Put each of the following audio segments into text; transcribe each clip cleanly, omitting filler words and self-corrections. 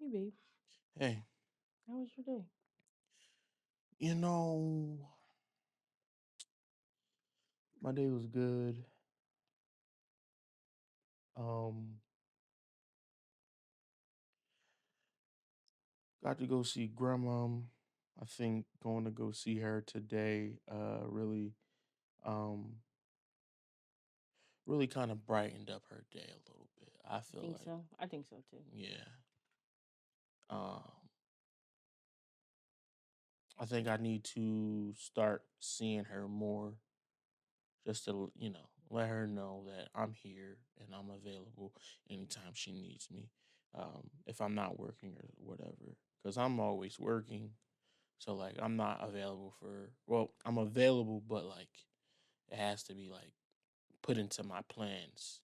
Hey, babe. Hey, How was your day? you know, my day was good. Um, got to go see grandma. I think going to go see her today, um, really kind of brightened up her day a little bit. I You feel think like, so? I think so too. yeah. Um, I think I need to start seeing her more, just to let her know that I'm here and I'm available anytime she needs me. If I'm not working or whatever, because I'm always working. So like I'm not available for, well, I'm available, but like it has to be like put into my plans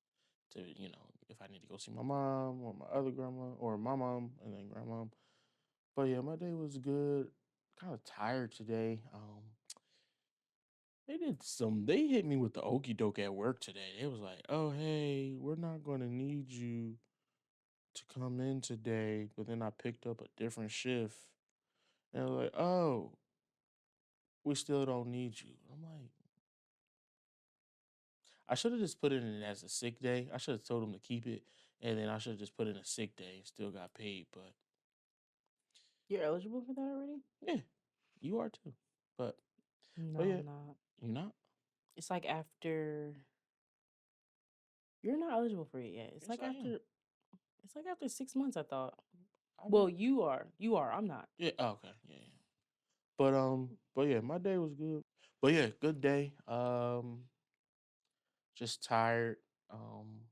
to, if I need to go see my mom or my other grandma or my mom and then grandma. But yeah, my day was good. Kind of tired today. They hit me with the okey doke at work today. It was like, oh hey, we're not gonna need you to come in today. But then I picked up a different shift. And they're like, oh, we still don't need you. I'm like, I should have just put it in as a sick day. I should have told them to keep it, and then I should have just put in a sick day and still got paid. But You're eligible for that already? yeah, you are too. But No, but yeah, I'm not. you not? It's like after you're not eligible for it yet. It's Yes, like I am. after 6 months. I thought. I Well, know. you are. You are. I'm not. Yeah. Oh, okay. Yeah. Yeah. But yeah, my day was good. But yeah, good day. Just tired. Um,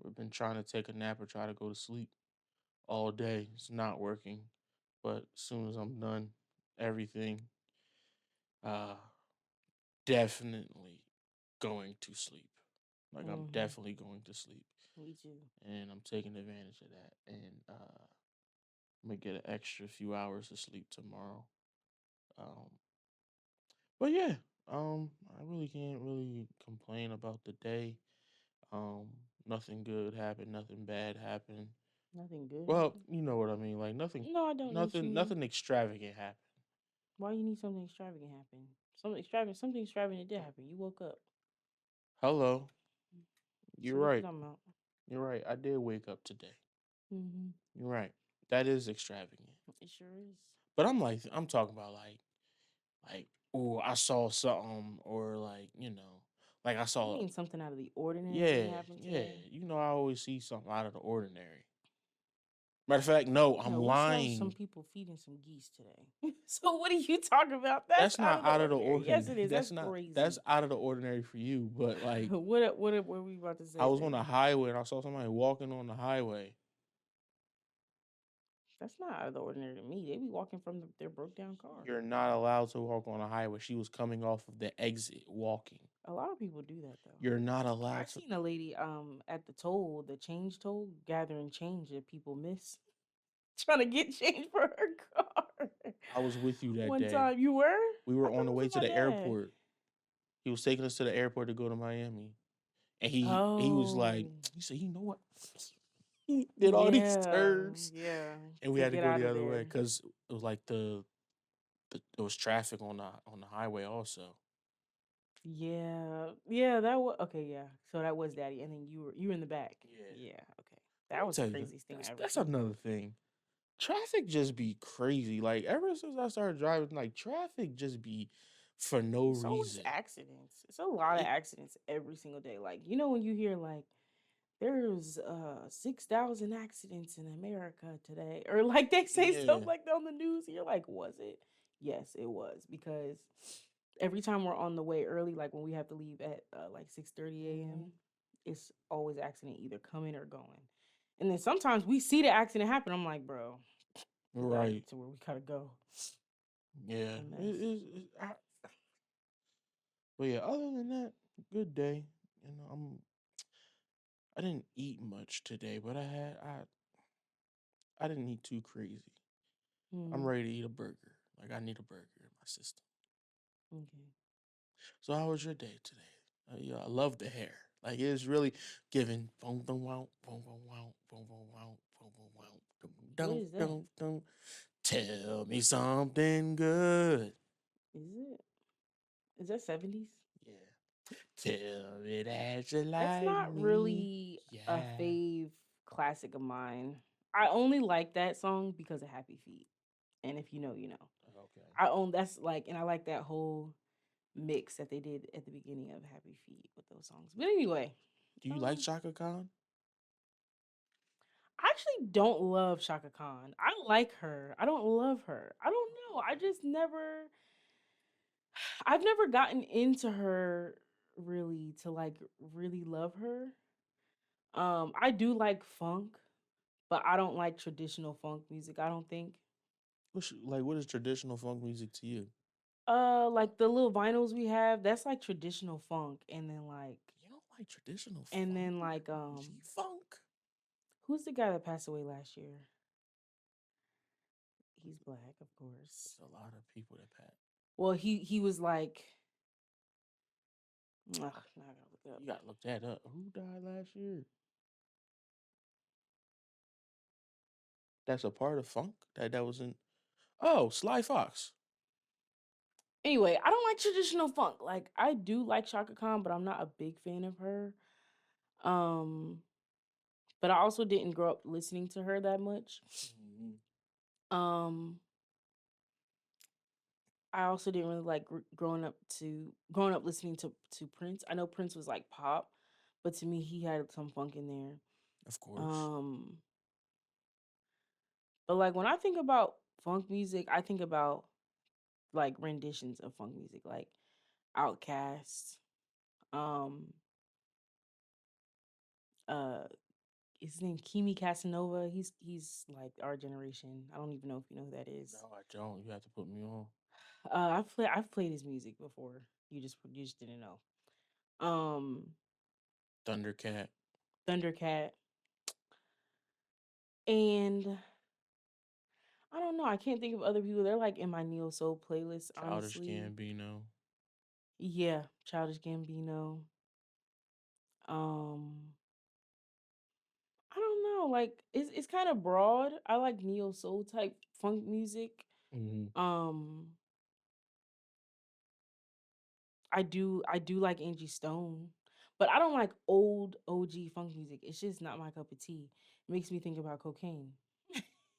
we've been trying to take a nap or try to go to sleep all day. It's not working. But as soon as I'm done, everything, uh, definitely going to sleep. Like I'm Mm-hmm. definitely going to sleep, Me too. and I'm taking advantage of that. And I'm gonna get an extra few hours of sleep tomorrow. Um, but yeah, I really can't really complain about the day. Um, Nothing good happened, nothing bad happened. Nothing good Well, happened. you know what I mean. Like nothing, No, I don't know what you mean. nothing extravagant happened. Why you need something extravagant happen? Something extravagant did happen. You woke up. Hello, So you're what you right. talking about? You're right. I did wake up today. Mm-hmm. You're right. That is extravagant. It sure is. But I'm talking about like, oh, I saw something, or like, like I You saw, mean something out of the ordinary yeah, happened yeah. today? I always see something out of the ordinary. Matter of fact, no, I'm No, we saw some lying. people feeding some geese today. So what are you talking about? That's That's out not of the out of the ordinary. Yes, ordinary. it is. That's That's crazy. out of the ordinary for you. But like, What were we about to I say was on the then? highway and I saw somebody walking on the highway. That's not out of the ordinary to me. They be walking from their broke down car. You're not allowed to walk on a highway. She was coming off of the exit walking. A lot of people do that though. You're not I allowed to. seen a lady at the change toll, gathering change that people miss, trying to get change for her car. I was with you that One day. time you were? We I were thought on the it was way with to my the dad. airport. He was taking us to the airport to go to Miami. And he was like, Oh, he said, you know what? He did all these yeah, turns, yeah. and we To had to get go out the of other way there. because it was like there was traffic on the highway also. Yeah, yeah. That was okay. Yeah, so that was daddy, and then you were in the back. Yeah. Yeah, okay. Let That me was the tell you, craziest thing I ever that's seen. another thing. Traffic just be crazy. Like ever since I started driving, like traffic just be for no It's always reason. accidents. It's a lot of It, accidents every single day. Like when you hear like there's 6,000 accidents in America today, or like they say stuff yeah, like that on the news. And you're like, was it? Yes, it was because every time we're on the way early, like when we have to leave at like 6:30 a.m., hmm, it's always accident either coming or going. And then sometimes we see the accident happen. I'm like, bro, we gotta right. get to where we gotta go. Yeah, A mess. but yeah. Other than that, good day. I didn't eat much today, but I didn't eat too crazy. I'm Hmm. ready to eat a burger. Like I need a burger in my system. Okay. So how was your day today? Yeah, I love the hair. Like it's really giving boom boom wow boom boom wow boom boom wow boom boom wow What dum is that? dum dum. Tell me something good. Is it? Is that 70s? Yeah. Tell me that you That's like not me. really a Yeah. fave classic of mine. I only like that song because of Happy Feet. And if you know, you know. Okay. I own that's like, and I like that whole mix that they did at the beginning of Happy Feet with those songs. But anyway, Do you like um, Shaka Khan? I actually don't love Shaka Khan. I like her. I don't love her. I don't know. I just never I've never gotten into her really to like really love her. I do like funk, but I don't like traditional funk music, I don't think. What is traditional funk music to you? Like the little vinyls we have, that's like traditional funk, and then You don't like traditional and funk? then like G funk? who's the guy that passed away last year? He's black, of course. It's a lot of people that pat. Well, he was like ugh, now I gotta look it up. You gotta look that up. Who died last year? That's a part of funk that was in. Oh, Sly Fox. Anyway, I don't like traditional funk. Like I do like Shaka Khan, but I'm not a big fan of her. Um, but I also didn't grow up listening to her that much. Mhm. Um, I also didn't really like growing up listening to Prince. I know Prince was like pop, but to me he had some funk in there. Of course. Um, but like when I think about funk music, I think about like renditions of funk music, like Outkast. Um, uh, is his name Kimi Casanova? He's like our generation. I don't even know if you know who that No, is. I don't. You have to put me on. I've played his music before. You just didn't know. Um, Thundercat. Thundercat, and I don't know. I can't think of other people. They're like in my neo soul playlist. Childish Honestly, Gambino. yeah, Childish Gambino. Um, I don't know. Like it's kind of broad. I like neo soul type funk music. Mm-hmm. Um, I do like Angie Stone, but I don't like old OG funk music. It's just not my cup of tea. It makes me think about cocaine.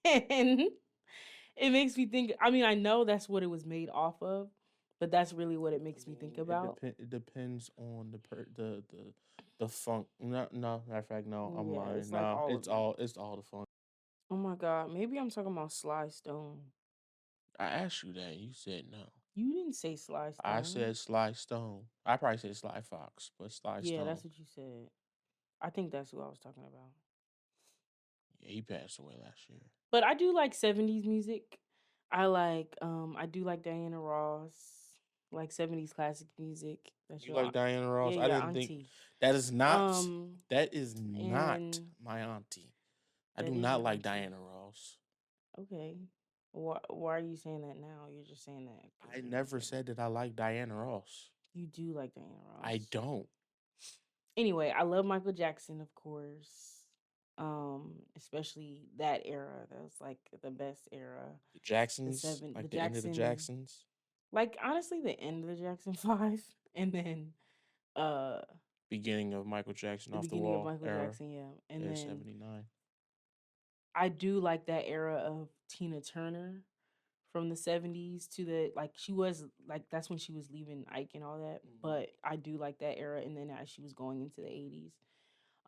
And it makes me think, I mean, I know that's what it was made off of, but that's really what it I makes me think mean, it about. depend. It depends on the funk. No. Matter of fact, no. I'm Yeah, lying. it's like No, all of it. it's all the funk. Oh my god, maybe I'm talking about Sly Stone. I asked you that. You said no. You didn't say Sly I Stone. said Sly Stone. I probably said Sly Fox, but Sly Yeah, Stone. that's what you said. I think that's who I was talking about. Yeah, he passed away last year. But I do like 70s music. I do like Diana Ross, like 70s classic music. That's You your like Diana Ross? I your didn't think auntie. that is not Um that is not and my auntie. I that do is not your like auntie. Diana Ross. Okay. Why are you saying that now? You're just saying that because I you're not never saying said that I like Diana Ross. you do like Diana I Ross. don't. Anyway, I love Michael Jackson, of course. Especially that era. That was like the best era. The Jacksons, The like the end of the Jackson, Jacksons, like honestly, the end of the Jackson Five, and then uh beginning of Michael Jackson the off the beginning of wall Michael era, Jackson, yeah. And yeah, then 79. I do like that era of Tina Turner from the 70s to the like she was like that's when she was leaving Ike and all that. Mhm. But I do like that era and then as she was going into the 80s.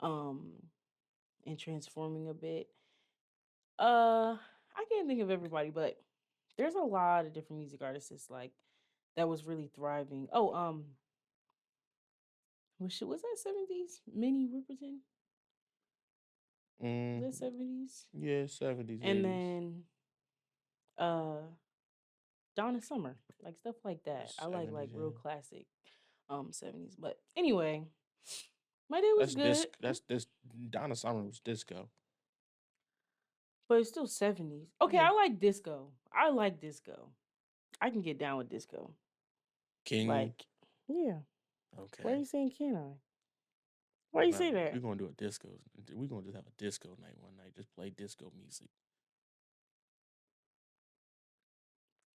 Um and transforming a bit. I can't think of everybody, but there's a lot of different music artists that's like that was really thriving. Oh, was that 70s? Minnie Riperton? Was Mm, that 70s? yeah, 70s, And 80s. then uh Donna Summer, like stuff like that. That's I like 70s, real yeah. classic 70s. But anyway, my day was That's good, disc. That's this. Donna Summer was disco. but it's still 70s. Okay, Yeah. I like disco. I like disco. I can get down with disco. Can you? Like, yeah. Why are Okay. you saying can I? Why you say We're that? gonna do a disco. We're gonna just have a disco night one night. Just play disco music.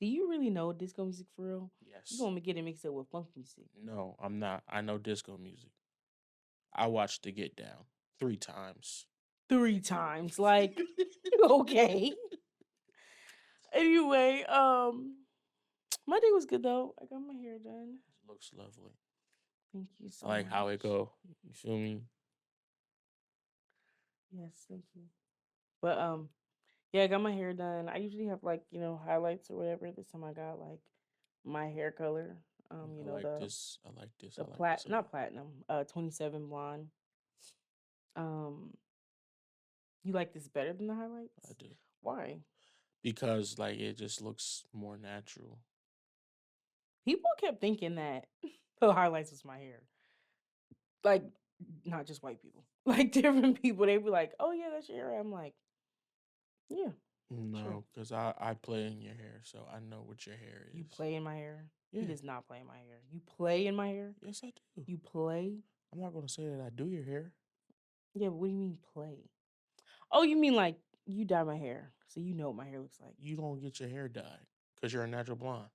Do you really know disco music for real? You Yes. gonna get it mixed up with funk music? No, I'm not. I know disco music. I watched The Get Down 3 times. 3 times, like, okay. Anyway, my day was good though. I got my hair done. It looks lovely. Thank you I so like how it much. go. You feel me? Yes, thank you. But yeah, I got my hair done. I usually have like, highlights or whatever. This time I got like my hair color. I like The this. I like this. I the like this a not lot. platinum, 27 blonde. Um, you like this better than the I highlights? do. Why? Because like it just looks more natural. People kept thinking that the highlights was my hair. Like, not just white people, like different people. They be like, "Oh yeah, that's your hair." I'm like, "Yeah, sure." No, because I play in your hair, so I know what your hair You is. play in my hair. He Yeah. does not play in my hair. You play in my hair. Yes, I do. You play. I'm not gonna say that I do your hair. Yeah, but what do you mean play? Oh, you mean like you dye my hair, so you know what my hair looks like. You don't get your hair dyed because you're a natural blonde.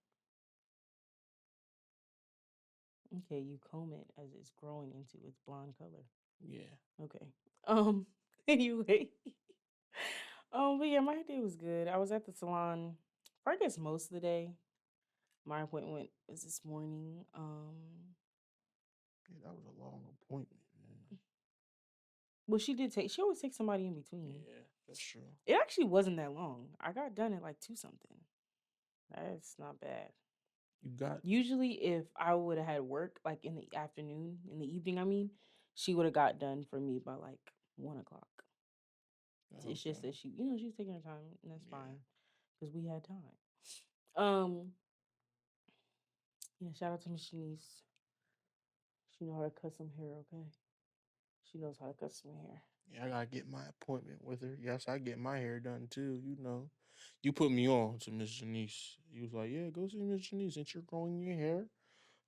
Okay, you comb it as it's growing into its blonde color. Yeah. Okay. Anyway. But yeah, my day was good. I was at the salon for I guess most of the day. My appointment was this morning. Yeah, that was a long appointment, man. Well, she always takes somebody in between. Yeah, that's true. It actually wasn't that long. I got done at like 2 something. That's not bad. You got Usually if I would have had work like in the afternoon, in the evening, I mean, she would have got done for me by like 1 o'clock. It's just okay. that she's taking her time, and that's Yeah. fine because we had time. Um, yeah, shout out to Miss Shanice. She know how to cut some hair, okay? She knows how to cut some hair. Yeah, I gotta get my appointment with her. Yes, I get my hair done too. You know, you put me on to Miss Janice. You was like, "Yeah, go see Miss Janice. Since you're growing your hair,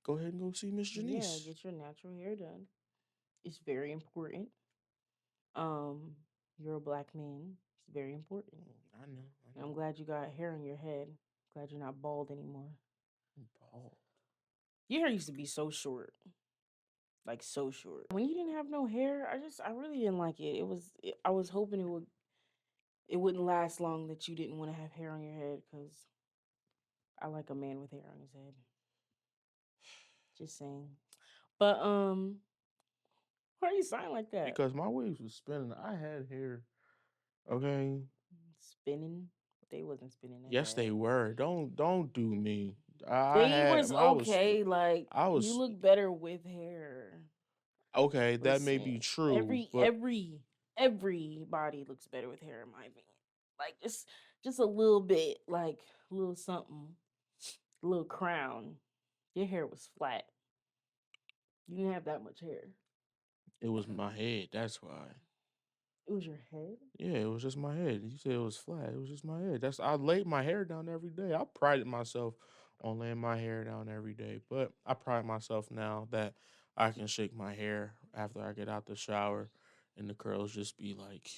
go ahead and go see Miss Yeah, Janice." get your natural hair done. It's very important. Um, you're a black man. It's very important. I know. I And I'm know. glad you got hair on your head. Glad you're not bald anymore. I'm bald. Your hair used to be so short, like so short. When you didn't have no hair, I really didn't like it. I was hoping it wouldn't last long that you didn't want to have hair on your head because I like a man with hair on his head. Just saying. But why are you sighing like that? Because my waves was spinning. I had hair. Okay. Spinning? They wasn't spinning that Yes, they bad. were. Don't do me. I They had. was I was. okay. Like I you was. look better with hair. Okay, that may Listen, be true, every but every everybody looks better with hair, in my opinion. Like just a little bit, like a little something, a little crown. Your hair was flat. You didn't have that much hair. it was my head. That's why. It was your head. Yeah, it was just my head. You said it was flat. It was just my head. I laid my hair down every day. I prided myself on laying my hair down every day. But I pride myself now that I can shake my hair after I get out the shower and the curls just be like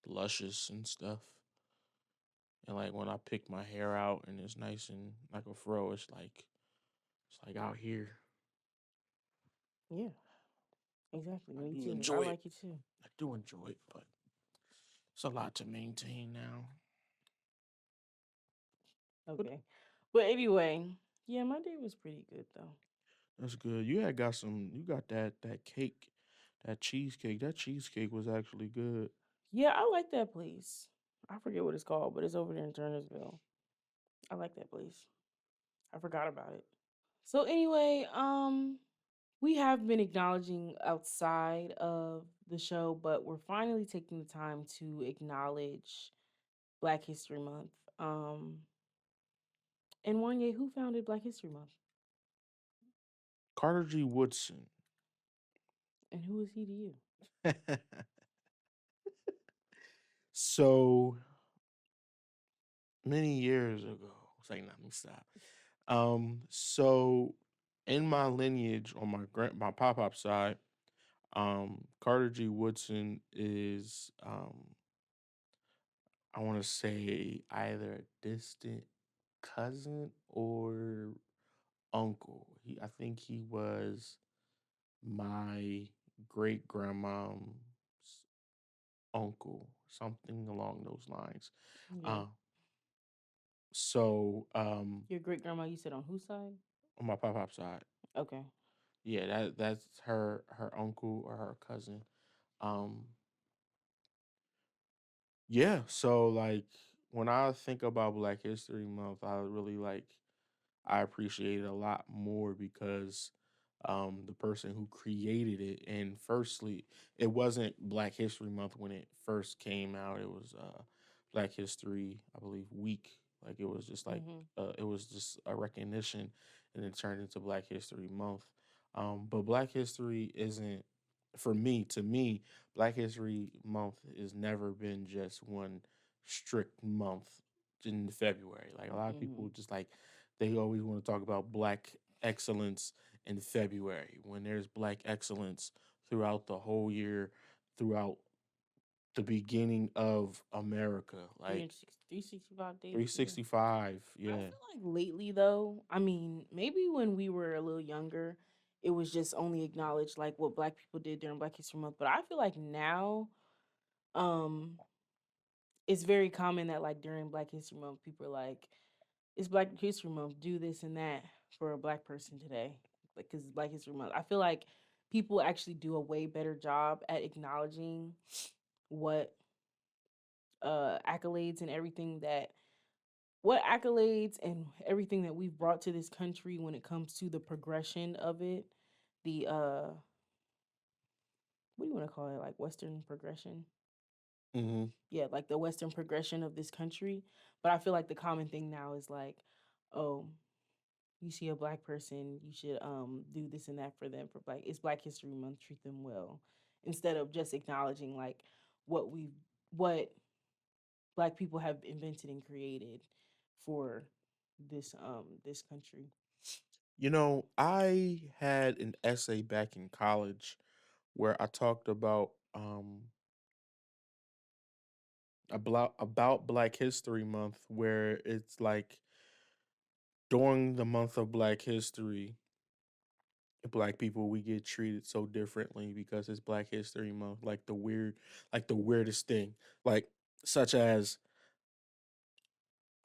luscious and stuff. And like when I pick my hair out and it's nice and like a fro, it's like out here. Yeah, exactly. I Me do too. I enjoy it. like it too. I do enjoy it, but it's a lot to maintain now. But Okay, but anyway, yeah, my day was pretty good though. that's good. You had got some. You got that cake, that cheesecake. That cheesecake was actually good. Yeah, I like that place. I forget what it's called, but it's over there in Turnersville. I like that place. I forgot about it. So anyway, we have been acknowledging outside of the show, but we're finally taking the time to acknowledge Black History Month. And Wanye, who founded Black History Month? Carter G. Woodson. And who is he to you? So many years ago, it's like, let me stop. So in my lineage on my pop side, Carter G. Woodson is, I want to say, either a distant cousin or uncle. I think he was my great grandma's uncle, something along those lines. Yeah. Uh, so Your great grandma, you said on whose side? on my pop side, Okay. yeah, that's her uncle or her cousin. Um, yeah, so like when I think about Black History Month, I really I appreciate it a lot more because the person who created it, and firstly, it wasn't Black History Month when it first came out. It was Black History, I believe, Week. Like it was just like Mhm. it was just a recognition, and it turned into Black History Month. But Black History isn't for me. To me, Black History Month has never been just one strict month in February. Like a lot of Mhm. people just like they always want to talk about Black excellence in February when there's Black excellence throughout the whole year, throughout the beginning of America. Like 365 days a year. 365. I Yeah. feel like lately though, I mean, maybe when we were a little younger, it was just only acknowledged like what black people did during Black History Month. But I feel like now, um, it's very common that like during Black History Month, people are like, it's Black History Month, do this and that for a black person today. Like, because it's Black History Month. I feel like people actually do a way better job at acknowledging what accolades and everything that what accolades and everything that we've brought to this country when it comes to the progression of it, the what do you want to call it, like Western progression? Hmm. Yeah, like the Western progression of this country. But I feel like the common thing now is like, oh, you see a black person, you should do this and that for them for black. It's Black History Month, treat them well, instead of just acknowledging like what we what black people have invented and created for this country. You know, I had an essay back in college where I talked about Black History Month, where it's like during the month of Black History, black people we get treated so differently because it's Black History Month. Like the weirdest thing, like such as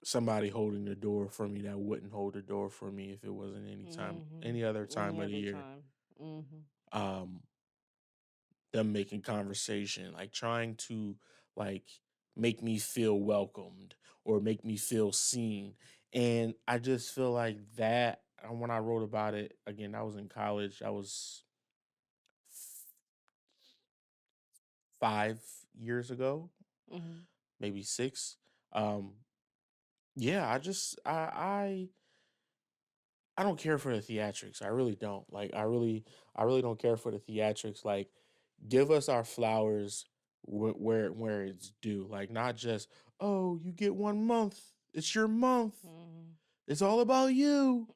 somebody holding the door for me that wouldn't hold the door for me if it wasn't any other time Any of the other year. time. Mm-hmm. Um, them making conversation, like trying to like make me feel welcomed or make me feel seen. And I just feel like that when I wrote about it again, I was in college. I was 5 years ago, Mm-hmm. maybe six. Um, yeah, I don't care for the theatrics. I really don't. Like I really don't care for the theatrics. Like give us our flowers where it's due. Like not just, oh, you get 1 month. It's your month. Mm-hmm. It's all about you.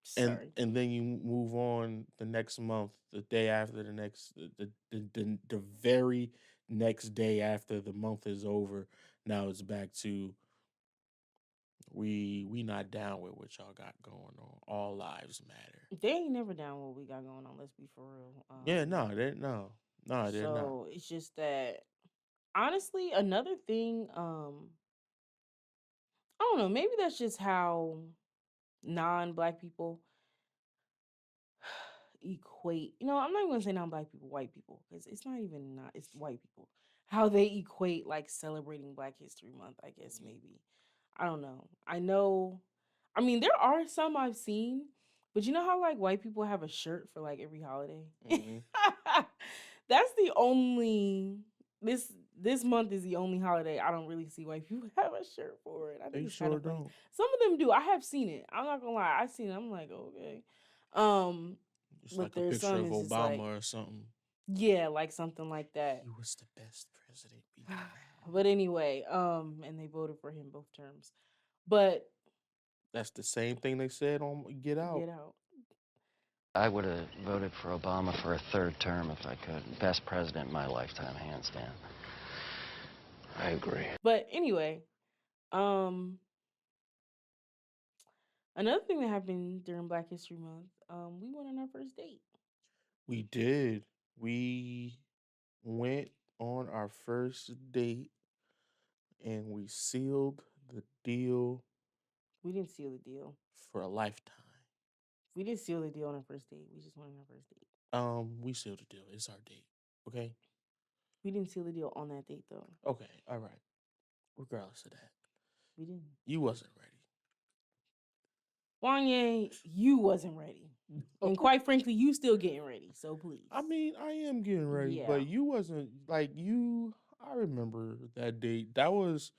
Sorry. And then you move on the next month, the day after the next the very next day after the month is over. Now it's back to we not down with what y'all got going on. All lives matter. They ain't never down what we got going on. Let's be for real. Yeah, no, they're not. So it's just that honestly, another thing. I don't know. Maybe that's just how non-black people equate. You know, I'm not even gonna say non-black people, white people, because it's not even not. It's white people. How they equate like celebrating Black History Month. I guess maybe. I don't know. I know. I mean, there are some I've seen, but you know how like white people have a shirt for like every holiday. Mm-hmm. That's the only this this month is the only holiday I don't really see white people have a shirt for it. I think They it's kind sure of funny. don't. Some of them do. I have seen it. I'm not gonna lie. I've seen it. I'm like, okay. Um, It's but like a there's picture some of is just like, Obama or something. yeah, like something like that. He was the best president we've ever had. But anyway, and they voted for him both terms. But That's the same thing they said on Get Out. get out. I would have voted for Obama for a third term if I could. Best president in my lifetime, hands down. I agree. But anyway, um, another thing that happened during Black History Month, we went on our first date. We did. We went on our first date and we sealed the deal We didn't seal the deal. for a lifetime. We didn't seal the deal on our first date. We just went on our first date. We sealed the deal. It's our date. Okay. We didn't seal the deal on that date though. Okay. All right. Regardless of that, We didn't. you wasn't ready. Wanye, you wasn't ready. And quite frankly, you still getting ready. So please. I mean, I am getting ready, Yeah. but you wasn't like you. I remember that date. That was.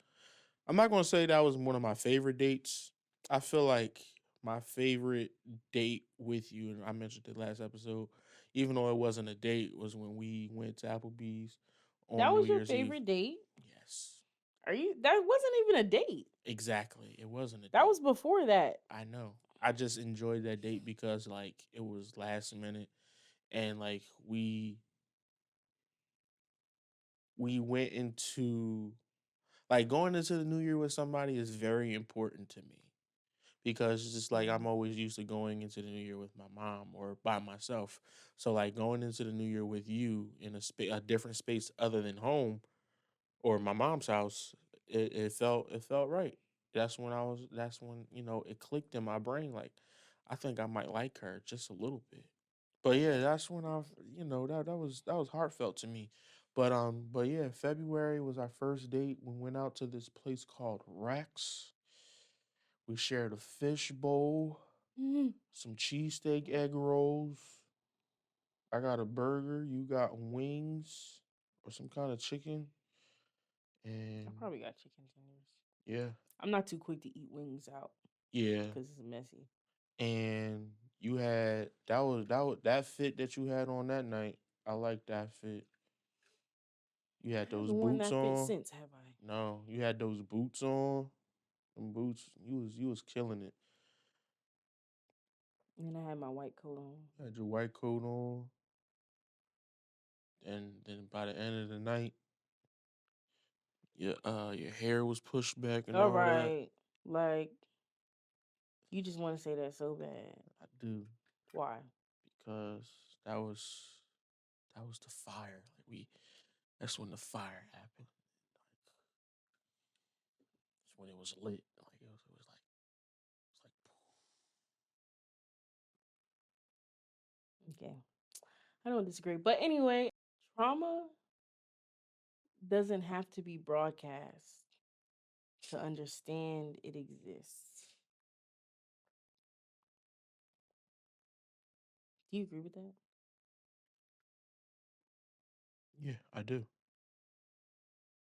I'm not gonna say that was one of my favorite dates. I feel like my favorite date with you, and I mentioned it last episode, even though it wasn't a date, was when we went to Applebee's That on New was your Year's Eve. favorite date? Yes, Are you that wasn't even a date. exactly. It wasn't a That date. was before that. I know. I just enjoyed that date because like it was last minute, and like we went into like going into the new year with somebody is very important to me because it's just like I'm Mhm. always used to going into the new year with my mom or by myself. So like going into the new year with you in a different space other than home or my mom's house, it felt right. That's when, it clicked in my brain like I think I might like her just a little bit. But yeah, that's when that was heartfelt to me. But yeah, February was our first date. We went out to this place called Rex. We shared a fish bowl, Mhm. some cheesesteak egg rolls. I got a burger, you got wings or some kind of chicken. I And probably got chicken tenders. yeah, I'm not too quick to eat wings out yeah. because it's messy. And you had that fit that you had on that night. I like that fit. You I had those haven't worn boots that fit on. since, have I? No, you had those boots on. Them boots, you was killing it. And I had my white coat on. You had your white coat on, and then by the end of the night, your hair was pushed back and All all that. right. Like, you just want to say that so bad. I do Why? because that was that was the fire. Like that's when the fire happened. That's when it was lit. Like it was like Okay. I don't disagree. But anyway, trauma doesn't have to be broadcast to understand it exists. Do you agree with that? yeah, I do.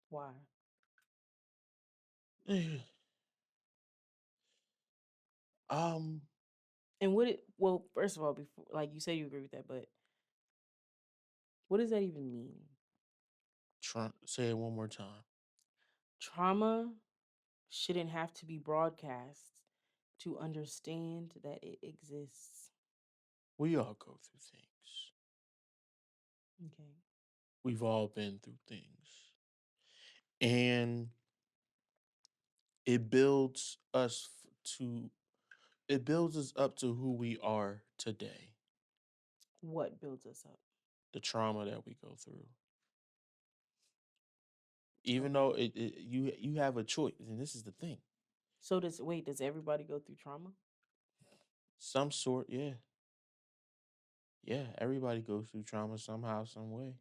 Why? um, And what it well, first of all, before like you say you agree with that, but what does that even mean? say it one more time. Trauma shouldn't have to be broadcast to understand that it exists. We all go through things. Okay. We've all been through things, and it builds us to it builds us up to who we are today. What builds us up? The trauma that we go through, even though Okay. you have a choice, and this is the thing. So does everybody go through trauma? Some sort, yeah, yeah. Everybody goes through trauma somehow, some way.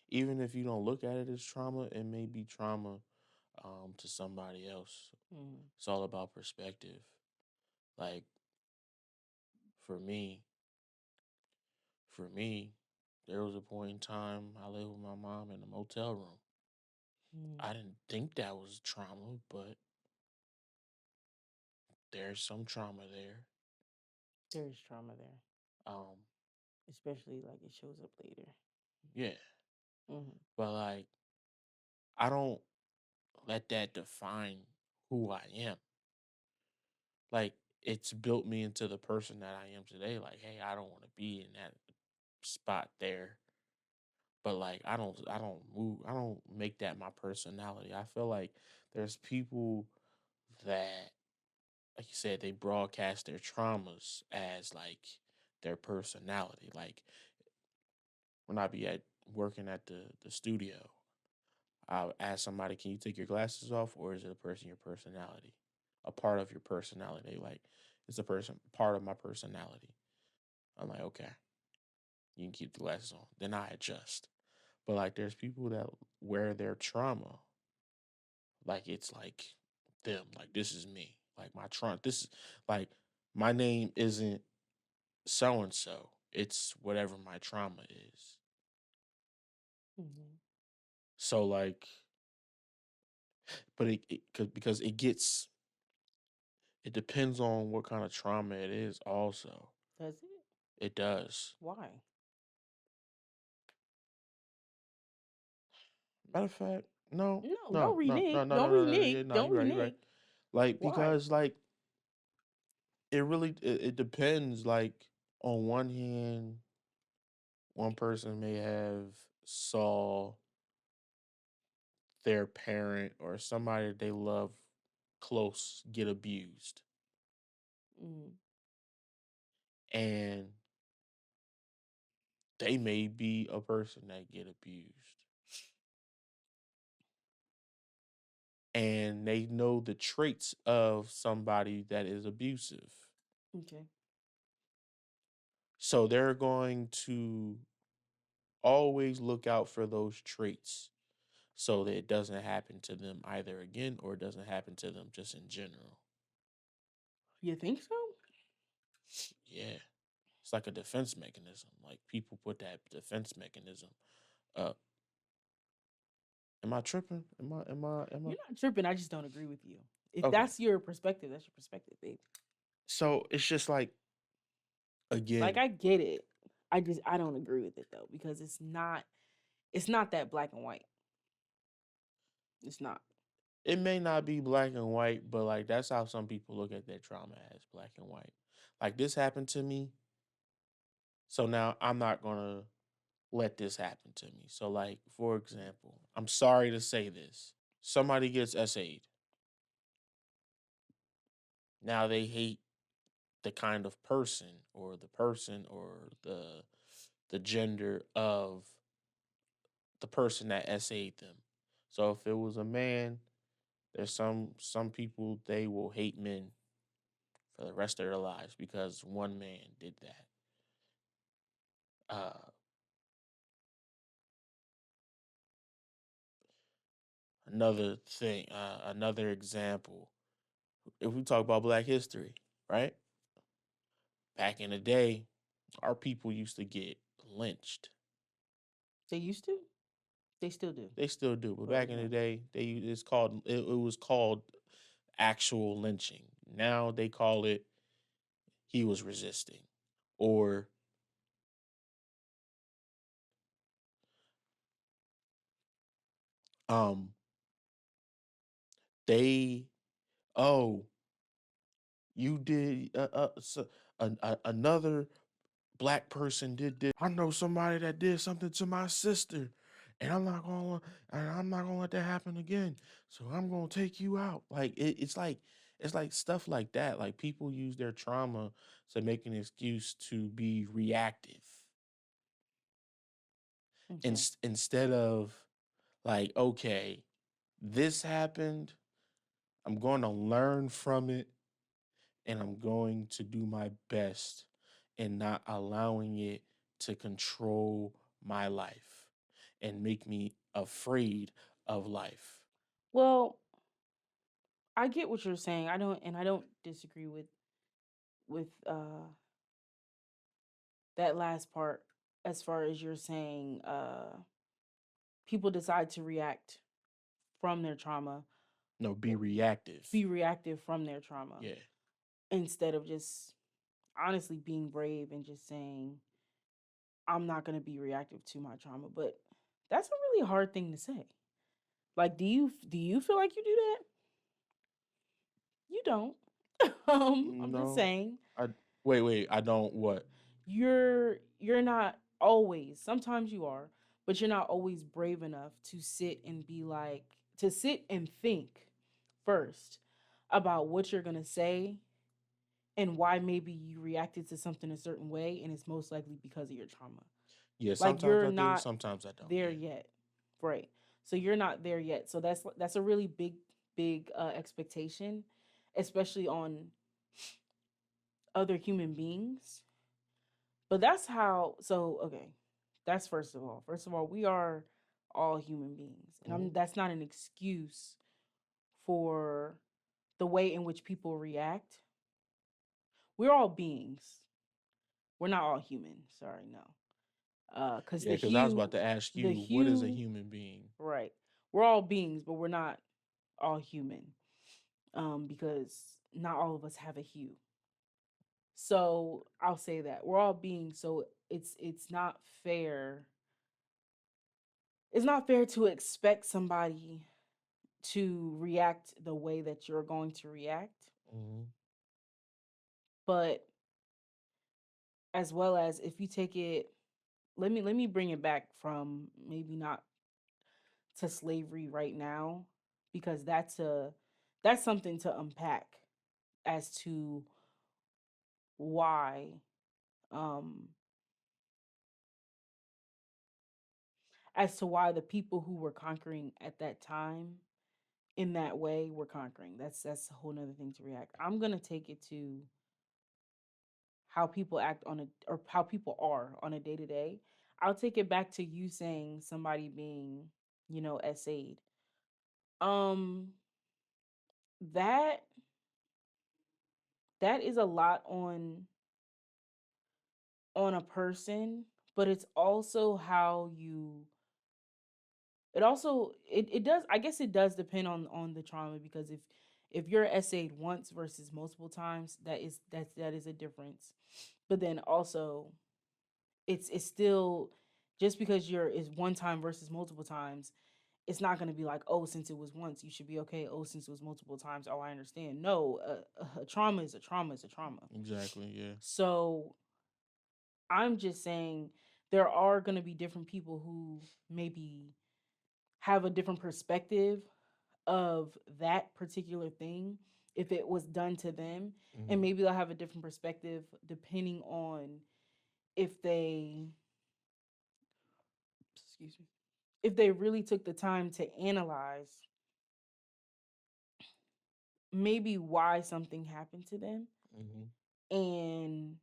Even if you don't look at it as trauma, it may be trauma to somebody else. Mm. It's all about perspective. Like for me, for me, there was a point in time I lived with my mom in a motel room. Mm. I didn't think that was trauma, but there's some trauma there. There's trauma there, Um, especially like it shows up later. yeah, Hmm. but like I don't let that define who I am. Like it's built me into the person that I am today. Like, hey, I don't want to be in that spot there. But like I don't make that my personality. I feel like there's people that, like you said, they broadcast their traumas as like their personality. Like when I be at working at the studio, I'll ask somebody, "Can you take your glasses off, or is it a person your personality, a part of your personality?" They like, "It's a person part of my personality." I'm like, "Okay, you can keep the glasses on." Then I adjust. But like, there's people that wear their trauma like it's like them. Like this is me. Like my trauma. This is like my name isn't so and so. It's whatever my trauma is. Mhm. So like, but because it gets, it depends on what kind of trauma it is. Also, Does it? it does. Why? Matter of fact, no, No, don't no, no, no, renege. no, Don't no, no, no. Yeah, renege. no, Don't you're right. You're right. renege. Like Why? because like it depends. Like on one hand, one person may have saw their parent or somebody they love close get abused, Mm, and they may be a person that get abused, and they know the traits of somebody that is abusive, okay. so they're going to always look out for those traits so that it doesn't happen to them either again, or it doesn't happen to them just in general. You think so? Yeah, it's like a defense mechanism. Like people put that defense mechanism up. Am I tripping? Am I? You're not tripping. I just don't agree with you. If Okay. that's your perspective, that's your perspective, babe. So it's just like, Like again, I get it. I don't agree with it though because it's not that black and white. It's not. it may not be black and white, but like that's how some people look at their trauma, as black and white. Like this happened to me, so now I'm not gonna let this happen to me. So like, for example, I'm sorry to say this. Somebody gets SA'd. Now they hate the kind of person or the gender of the person that SA'd them. So if it was a man, there's some people they will hate men for the rest of their lives because one man did that. Uh, another example. If we talk about Black history, right? Back in the day, our people used to get lynched. They used to. They still do. They still do, but But back in yeah. the day, it was called actual lynching. Now they call it he was resisting, or um they oh you did another black person did this. I know somebody that did something to my sister, and I'm not gonna let that happen again. So I'm gonna take you out. Like it's like stuff like that. Like people use their trauma to make an excuse to be reactive, Okay. instead of like, okay, this happened. I'm going to learn from it, and I'm going to do my best in not allowing it to control my life and make me afraid of life. Well, I get what you're saying. I don't disagree with that last part as far as you're saying people decide to react from their trauma, No, be reactive. be reactive from their trauma Yeah. instead of just honestly being brave and just saying I'm not going to be reactive to my trauma. But that's a really hard thing to say. Like do you feel like you do that? You don't. I'm just No, saying I wait. I don't what? you're not always. Sometimes you are, but you're not always brave enough to sit and be like to sit and think first about what you're gonna say and why maybe you reacted to something a certain way, and it's most likely because of your trauma. Yeah, Like sometimes you're I do, not sometimes I don't. there Yeah. yet, right? So you're not there yet. So that's a really big expectation, especially on other human beings. But that's how. So okay, that's first of all. First of all, we are all human beings, and Hmm. that's not an excuse for the way in which people react. We're all beings. We're not all human. Sorry, no. Because Yeah, because I was about to ask the you, what is a hue, human being? right? We're all beings, but we're not all human. Because not all of us have a hue. So I'll say that we're all beings. So it's not fair. It's not fair to expect somebody to react the way that you're going to react, Hmm. but as well as if you take it, let me bring it back from maybe not to slavery right now, because that's something to unpack as to why um the people who were conquering at that time in that way were conquering. That's a whole nother thing to react. I'm gonna take it to how people act on a or how people are on a day to day. I'll take it back to you saying somebody being, essayed. Um, that that is a lot on a person, but it's also how you. It also it does, I guess it does depend on the trauma, because if you're essayed once versus multiple times, that is a difference. But then also it's still, just because you're is one time versus multiple times, it's not going to be like, oh, since it was once you should be okay, oh, since it was multiple times, oh, I understand. No, a trauma is a trauma is a trauma. Exactly. Yeah. So I'm just saying there are going to be different people who maybe have a different perspective of that particular thing if it was done to them, and Hmm. maybe they'll have a different perspective depending on if they, excuse me, if they really took the time to analyze maybe why something happened to them, Hmm. and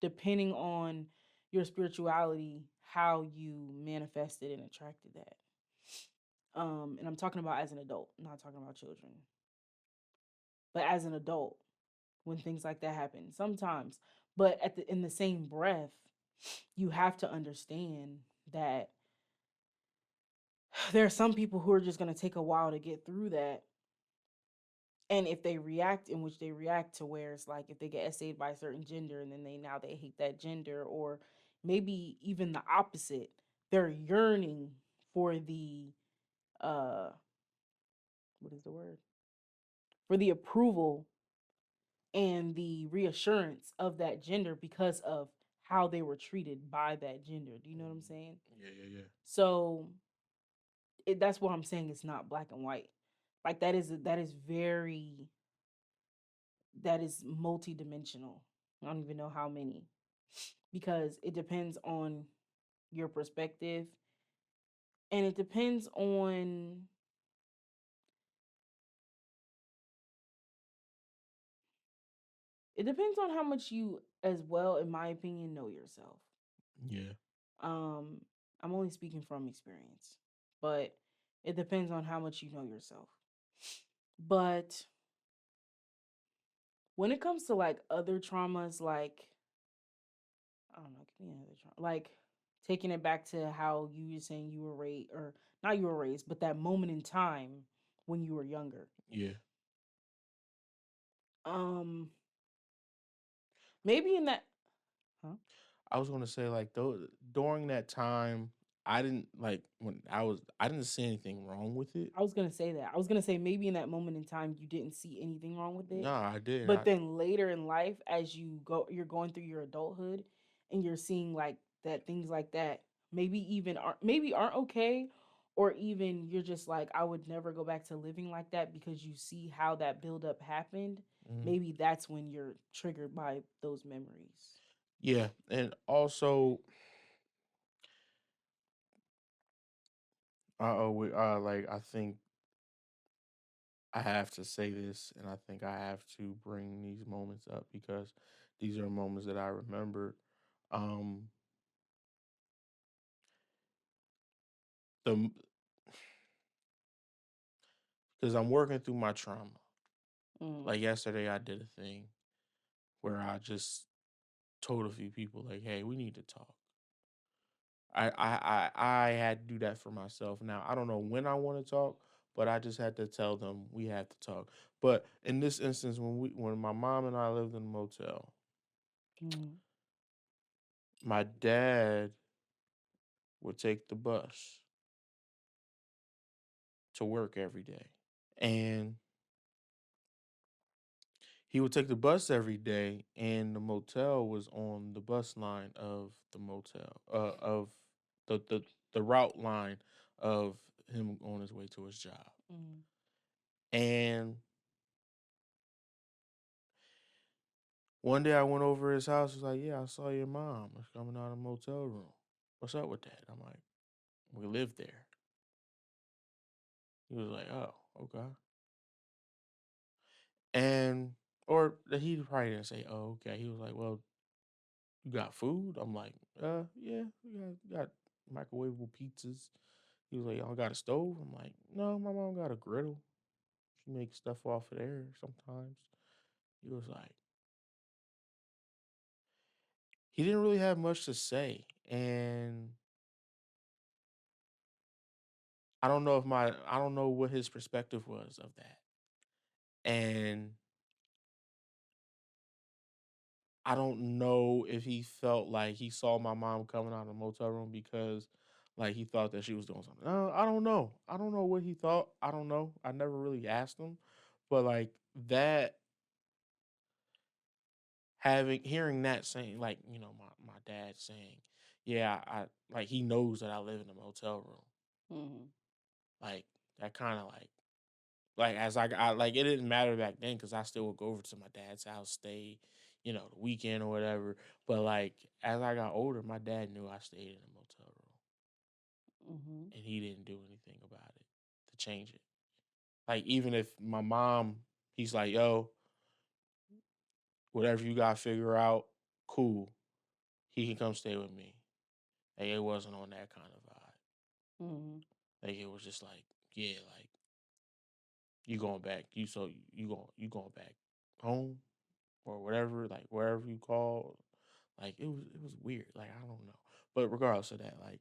depending on your spirituality, how you manifested and attracted that. And I'm talking about as an adult, not talking about children, but as an adult, when things like that happen sometimes. But in the same breath, you have to understand that there are some people who are just going to take a while to get through that. And if they react in which they react to, where it's like if they get essayed by a certain gender and then they hate that gender, or maybe even the opposite, they're yearning for the uh what is the word, for the approval and the reassurance of that gender because of how they were treated by that gender. Do you know what I'm saying? Yeah, yeah, yeah. So that's what I'm saying. It's not black and white. Like that is very, that is multidimensional. I don't even know how many, because it depends on your perspective, and it depends on how much you, as well, in my opinion, know yourself. Yeah. Um, I'm only speaking from experience, but it depends on how much you know yourself. But when it comes to like other traumas, like I don't know, give me another trauma, like taking it back to how you were saying you were raised, or not you were raised, but that moment in time when you were younger. Yeah. Um, maybe in that, huh? I was gonna say like during that time. I didn't like when I didn't see anything wrong with it. I was gonna say that. I was gonna say maybe in that moment in time you didn't see anything wrong with No, it. I didn't. But then later in life, as you're going through your adulthood and you're seeing like that things like that maybe aren't okay, or even you're just like, I would never go back to living like that because you see how that buildup happened. Mhm. Maybe that's when you're triggered by those memories. Yeah, and also, like I think I have to say this, and I think I have to bring these moments up because these are moments that I remember. Um, the because I'm working through my trauma. Mm, Like yesterday, I did a thing where I just told a few people like, "Hey, we need to talk." I had to do that for myself. Now I don't know when I want to talk, but I just had to tell them we have to talk. But in this instance, when my mom and I lived in a motel, mm, my dad would take the bus to work every day, and he would take the bus every day, and the motel was on the bus line of the motel, of the route line of him on his way to his job. mm, And one day I went over his house. He's like, "Yeah, I saw your mom. It's coming out of the motel room. What's up with that?" I'm like, "We live there." He was like, "Oh, okay." And or he probably didn't say, "Oh, okay." He was like, "Well, you got food?" I'm like, yeah, we got microwavable pizzas." He was like, "Y'all got a stove?" I'm like, "No, my mom got a griddle. She makes stuff off of there sometimes." He was like, he didn't really have much to say, and I don't know what his perspective was of that. And I don't know if he felt like he saw my mom coming out of the motel room because like he thought that she was doing something. I don't know. I don't know what he thought. I don't know. I never really asked him. But like that having hearing that saying like, my dad saying, "Yeah, I like he knows that I live in a motel room." mm, Like that kind of like as I like it didn't matter back then because I still would go over to my dad's house, stay, the weekend or whatever. But like as I got older, my dad knew I stayed in a motel room, mm, and he didn't do anything about it to change it. Like even if my mom, he's like, "Yo, whatever you got to figure out, cool. He can come stay with me." Like it wasn't on that kind of vibe. mm, Like it was just like, yeah, like you going back, you going back home or whatever, like wherever you call. Like it was weird. Like I don't know. But regardless of that, like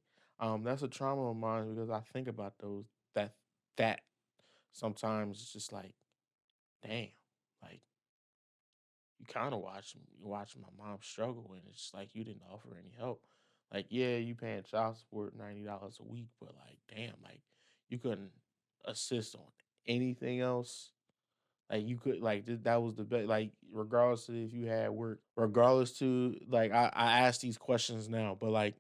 that's a trauma of mine because I think about those that sometimes it's just like, damn, like you kind of watch my mom struggle and it's like you didn't offer any help. Like, yeah, you paying child support $90 a week, but like damn, like you couldn't assist on anything else. Like you could like that was the best. Like regardless of if you had work, regardless to like I ask these questions now, but like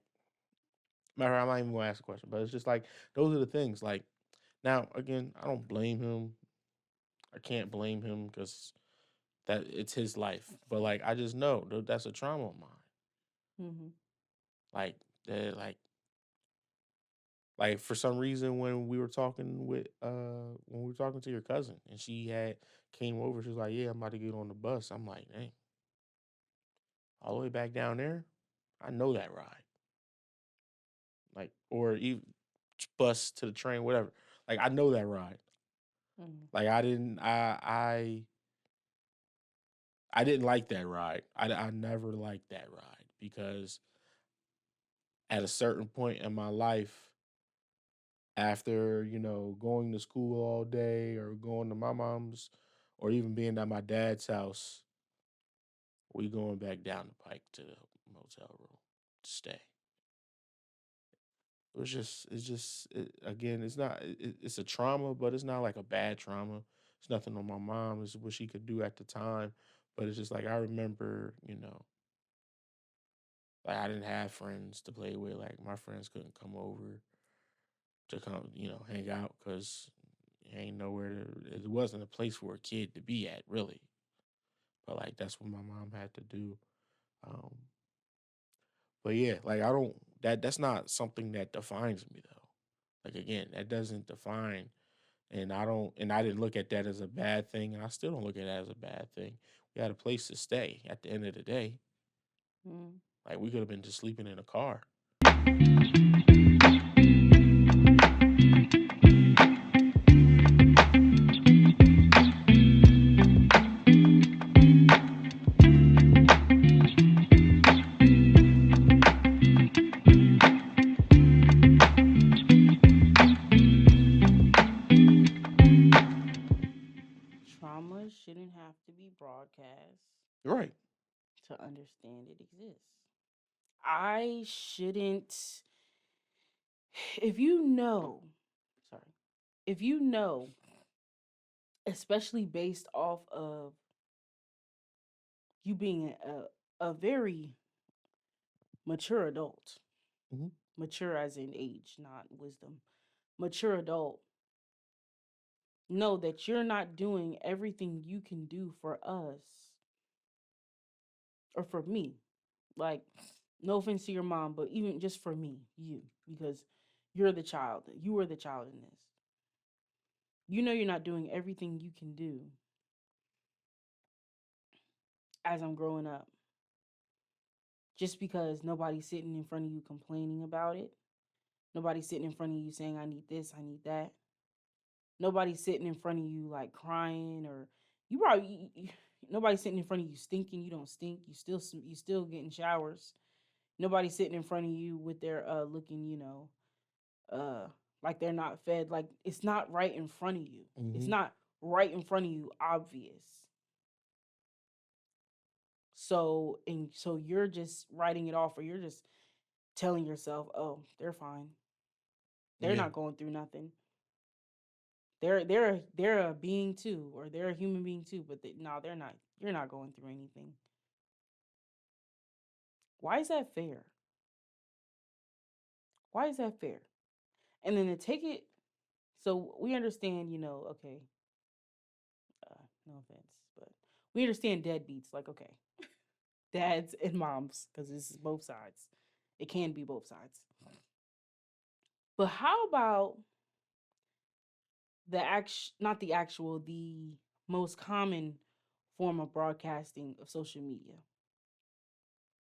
matter I'm not even gonna ask a question, but it's just like those are the things. Like now again, I don't blame him. I can't blame him because that it's his life. But like I just know that's a trauma of mine. mm, Like that like for some reason when we were talking when we were talking to your cousin and she had came over, she was like, "Yeah, I'm about to get on the bus." I'm like, dang, all the way back down there? I know that ride. Like, or even bus to the train, whatever. Like, I know that ride. mm, Like, I didn't like that ride. I never liked that ride because at a certain point in my life, after going to school all day or going to my mom's or even being at my dad's house, we going back down the pike to the motel room to stay. again, it's not, it's a trauma, but it's not like a bad trauma. It's nothing on my mom. It's what she could do at the time. But it's just like, I remember, like I didn't have friends to play with. Like my friends couldn't come over to come, hang out because ain't nowhere it wasn't a place for a kid to be at, really. But like that's what my mom had to do. Um, but yeah, like I don't that's not something that defines me though. Like again, that doesn't define, and I didn't look at that as a bad thing, and I still don't look at that as a bad thing. We had a place to stay at the end of the day. Mm. Like we could have been just sleeping in a car. Trauma shouldn't have to be broadcast Right. to understand it exists. I shouldn't, if you know, sorry, if you know, especially based off of you being a very mature adult, Hmm. mature as in age, not wisdom, mature adult, know that you're not doing everything you can do for us or for me. Like, no offense to your mom, but even just for me, you, because you're the child. You were the child in this. You know you're not doing everything you can do as I'm growing up. Just because nobody's sitting in front of you complaining about it. Nobody's sitting in front of you saying, I need this, I need that. Nobody's sitting in front of you like crying or you probably nobody's sitting in front of you stinking. You don't stink. You still getting showers. Nobody's sitting in front of you with their looking, uh like they're not fed. Like it's not right in front of you. It's Hmm. not right in front of you obvious. So you're just writing it off or you're just telling yourself, "Oh, they're fine. They're Yeah. not going through nothing. They're a being too, or they're a human being too, but no, they're not. You're not going through anything. Why is that fair? Why is that fair? And then to take it, so we understand, okay, no offense, but we understand deadbeats. Like, okay, dads and moms, because this is both sides. It can be both sides. But how about not the actual, the most common form of broadcasting of social media?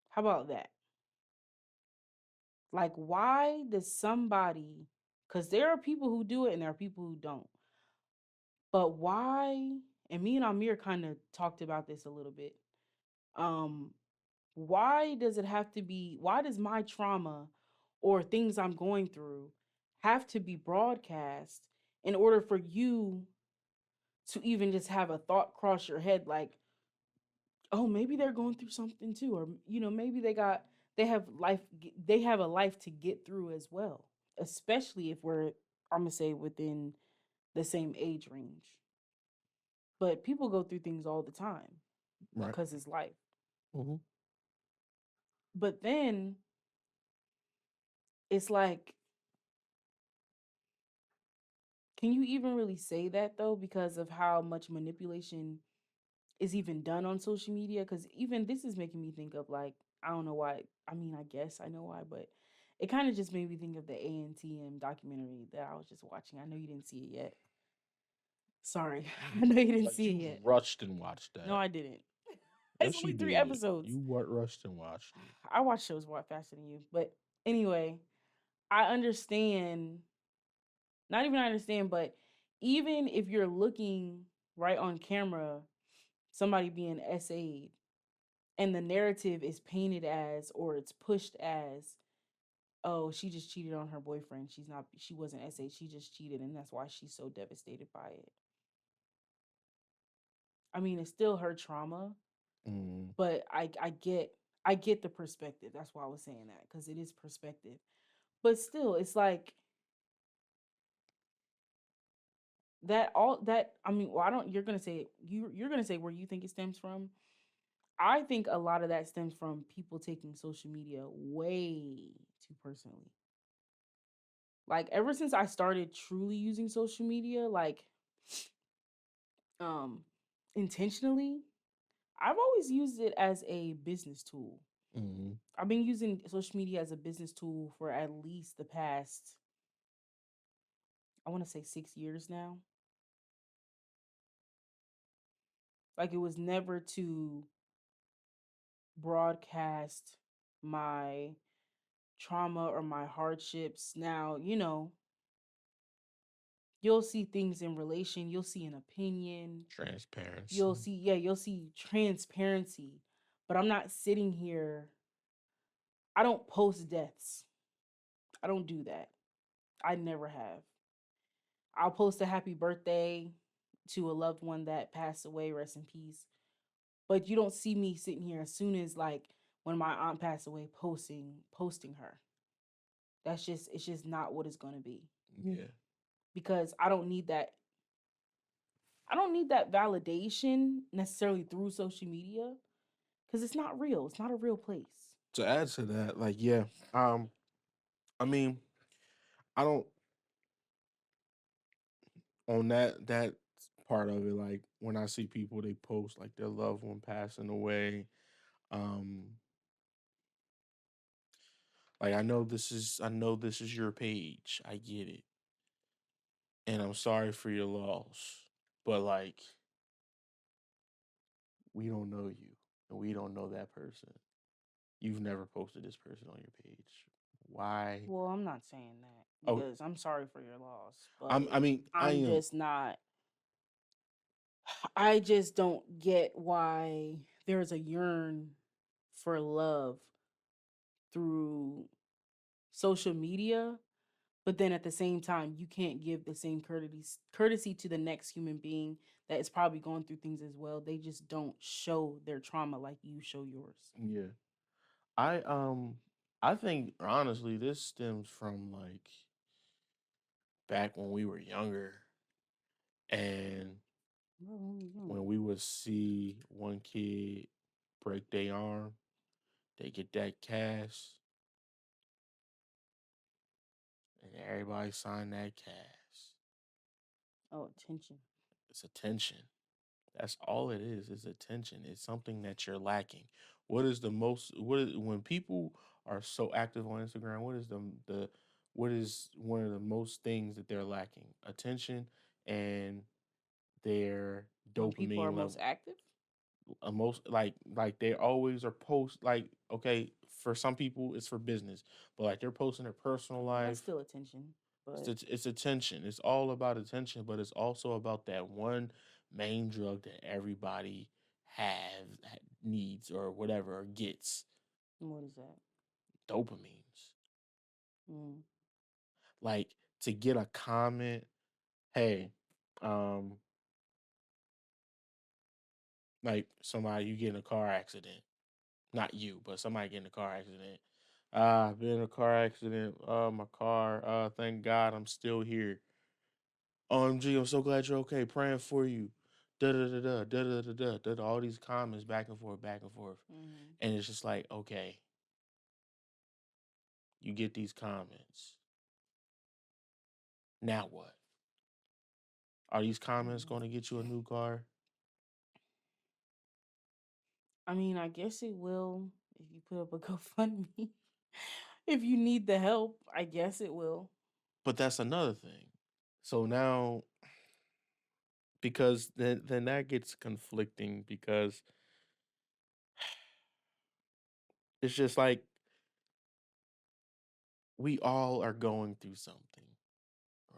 How about that? Like, why does somebody, because there are people who do it and there are people who don't, but why, and me and Amir kind of talked about this a little bit. Um, why does it have to be, why does my trauma or things I'm going through have to be broadcast in order for you to even just have a thought cross your head like, oh, maybe they're going through something too, or maybe they have life, they have a life to get through as well, especially if we're, I'm gonna say, within the same age range. But people go through things all the time Right. because it's life. Hmm. But then it's like, can you even really say that though? Because of how much manipulation is even done on social media? Because even this is making me think of like, I don't know why. I mean, I guess I know why, but it kind of just made me think of the ANTM documentary that I was just watching. I know you didn't see it yet. Sorry, I know you didn't But see it you yet. rushed and watched No, that. I didn't. It's Yes, you only three did. episodes. You what rushed and watched it. I watch shows way faster than you. But anyway, I understand, not even I understand, but even if you're looking right on camera, somebody being essayed, and the narrative is painted as, or it's pushed as, oh, she just cheated on her boyfriend. She wasn't essayed. She just cheated, and that's why she's so devastated by it. I mean, it's still her trauma, Mm. but I get the perspective. That's why I was saying that, because it is perspective. But still, it's like that all that I mean, well, I don't you're gonna say you're gonna say where you think it stems from. I think a lot of that stems from people taking social media way too personally. Like ever since I started truly using social media, like um intentionally, I've always used it as a business tool. Mm-hmm. I've been using social media as a business tool for at least the past, I want to say 6 years now. Like it was never to broadcast my trauma or my hardships. Now, you'll see things in relation, you'll see an opinion, you'll Transparency. see, yeah, you'll see transparency. But I'm not sitting here, I don't post deaths. I don't do that. I never have. I'll post a happy birthday to a loved one that passed away, rest in peace. But you don't see me sitting here as soon as like when my aunt passed away posting her. It's just not what it's going to be Yeah. because I don't need that validation necessarily through social media cuz it's not real. It's not a real place. To add to that, like, yeah, um, I mean, I don't on that part of it. Like when I see people, they post like their loved one passing away. Um, like I know this is your page. I get it, and I'm sorry for your loss. But like, we don't know you, and we don't know that person. You've never posted this person on your page. Why? Well, I'm not saying that Oh, because I'm sorry for your loss, but I mean, I I'm am. just not I just don't get why there's a yearn for love through social media, but then at the same time you can't give the same courtesy to the next human being that is probably going through things as well. They just don't show their trauma like you show yours. Yeah, I um, I think honestly, this stems from like back when we were younger, and Well, when we would see one kid break their arm, they get that cast, and everybody sign that cast. oh, attention. It's attention. That's all it is attention. It's something that you're lacking. What is the most what is when people are so active on Instagram, what is the what is one of the most things that they're lacking? Attention and their When people are dopamine most level. active, Most like they always are post like okay, for some people it's for business, but like they're posting their personal that's life. still attention. But It's attention. It's all about attention, but it's also about that one main drug that everybody needs or whatever or gets, what is that? dopamines. Mm. Like to get a comment, hey, um, like somebody you get in a car accident, not you, but somebody get in a car accident. I've been in a car accident. My car. Thank God I'm still here. OMG, I'm so glad you're okay. Praying for you. Da da da da da da da da da. All these comments back and forth, Hmm. and it's just like, okay, you get these comments. Now what? Are these comments Mm. going to get you a new car? I mean, I guess it will if you put up a GoFundMe. If you need the help, I guess it will. But that's another thing. So now, because then that gets conflicting because it's just like we all are going through something,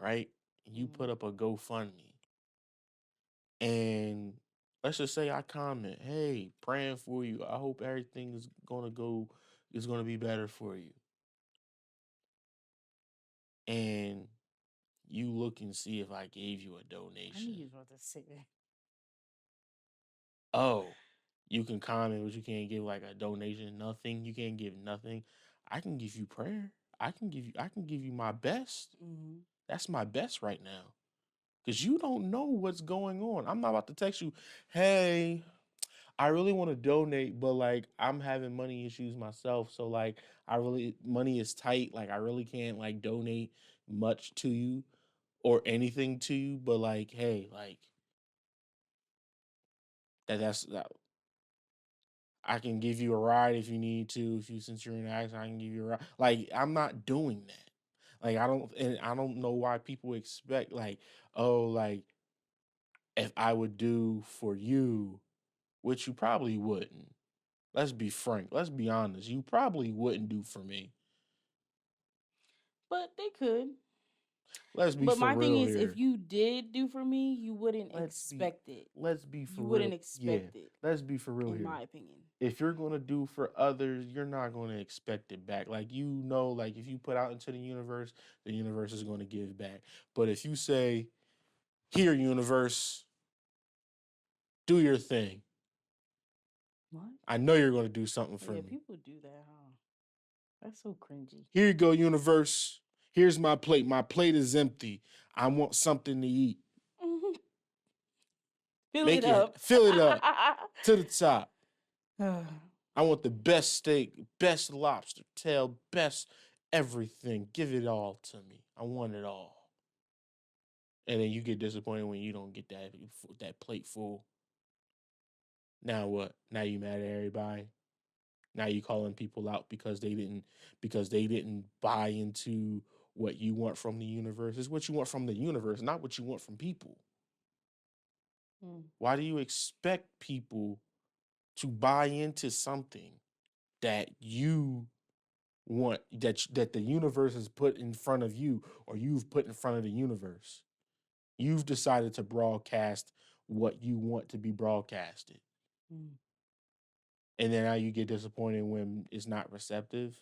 right? You put Mm. up a GoFundMe and let's just say I comment, hey, praying for you. I hope everything is gonna be better for you. And you look and see if I gave you a I knew donation. you was about to say that. Oh, you can comment, but you can't give like a donation, nothing. You can't give nothing. I can give you prayer. I can give you my best. Mm-hmm. That's my best right now. Because you don't know what's going on. I'm not about to text you, hey, I really want to donate, but like I'm having money issues myself. So like money is tight. Like I really can't like donate much to you or anything to you. But like, hey, like that's that I can give you a ride if you need to. If you since you're in an accident, I can give you a ride. Like I'm not doing that. Like I don't know why people expect like, oh, like if I would do for you, which you probably wouldn't. Let's be frank. Let's be honest. You probably wouldn't do for me. But they could. Let's be But for my thing real is, if here. you did do for me, you wouldn't Let's be expect it. let's be for You wouldn't real. Yeah. expect it, Let's be for real in here. my opinion. If you're gonna do for others, you're not gonna expect it back. Like you know, like if you put out into the universe is gonna give back. But if you say, here, universe, do your thing. What? I know you're gonna do something for Yeah, me. people do that, huh? That's so cringy. Here you go, universe. Here's my plate. My plate is empty. I want something to eat. Fill it Make it up. fill it up to the top. I want the best steak, best lobster tail, best everything. Give it all to me. I want it all. And then you get disappointed when you don't get that plate full. Now what? Now you mad at everybody? Now you calling people out because they didn't buy into what you want from the universe. It's what you want from the universe, not what you want from people. Why do you expect people to buy into something that you want that the universe has put in front of you or you've put in front of the universe? You've decided to broadcast what you want to be broadcasted. And then now you get disappointed when it's not receptive.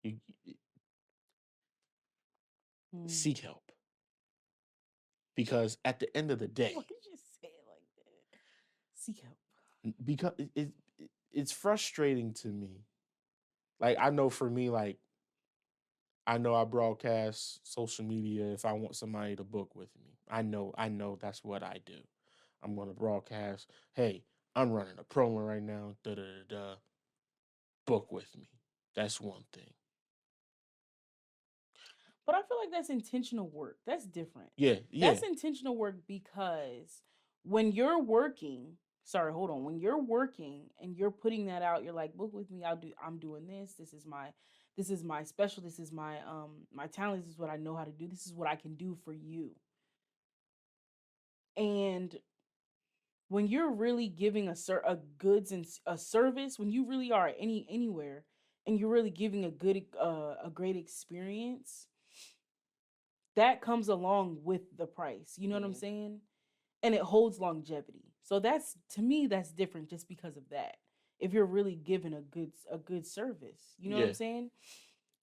You seek help. Because at the end of the day, Why did you say it like that? Seek help. because it's frustrating to me. Like I know for me, like I know I broadcast social media if I want somebody to book with me. I know that's what I do. I'm gonna broadcast, hey, I'm running a promo right now, da da da da. Book with me. That's one thing. But I feel like that's intentional work. That's different. Yeah, yeah. That's intentional work because when you're working, sorry, hold on. When you're working and you're putting that out, you're like, book with me. I'm doing this. This is my special. This is my talent. This is what I know how to do. This is what I can do for you. And when you're really giving a goods and a service, when you really are anywhere and you're really giving a great experience, that comes along with the price. You know what I'm saying? And it holds longevity. So that's, to me, that's different just because of that. If you're really giving a good service, you know what I'm Yeah. saying?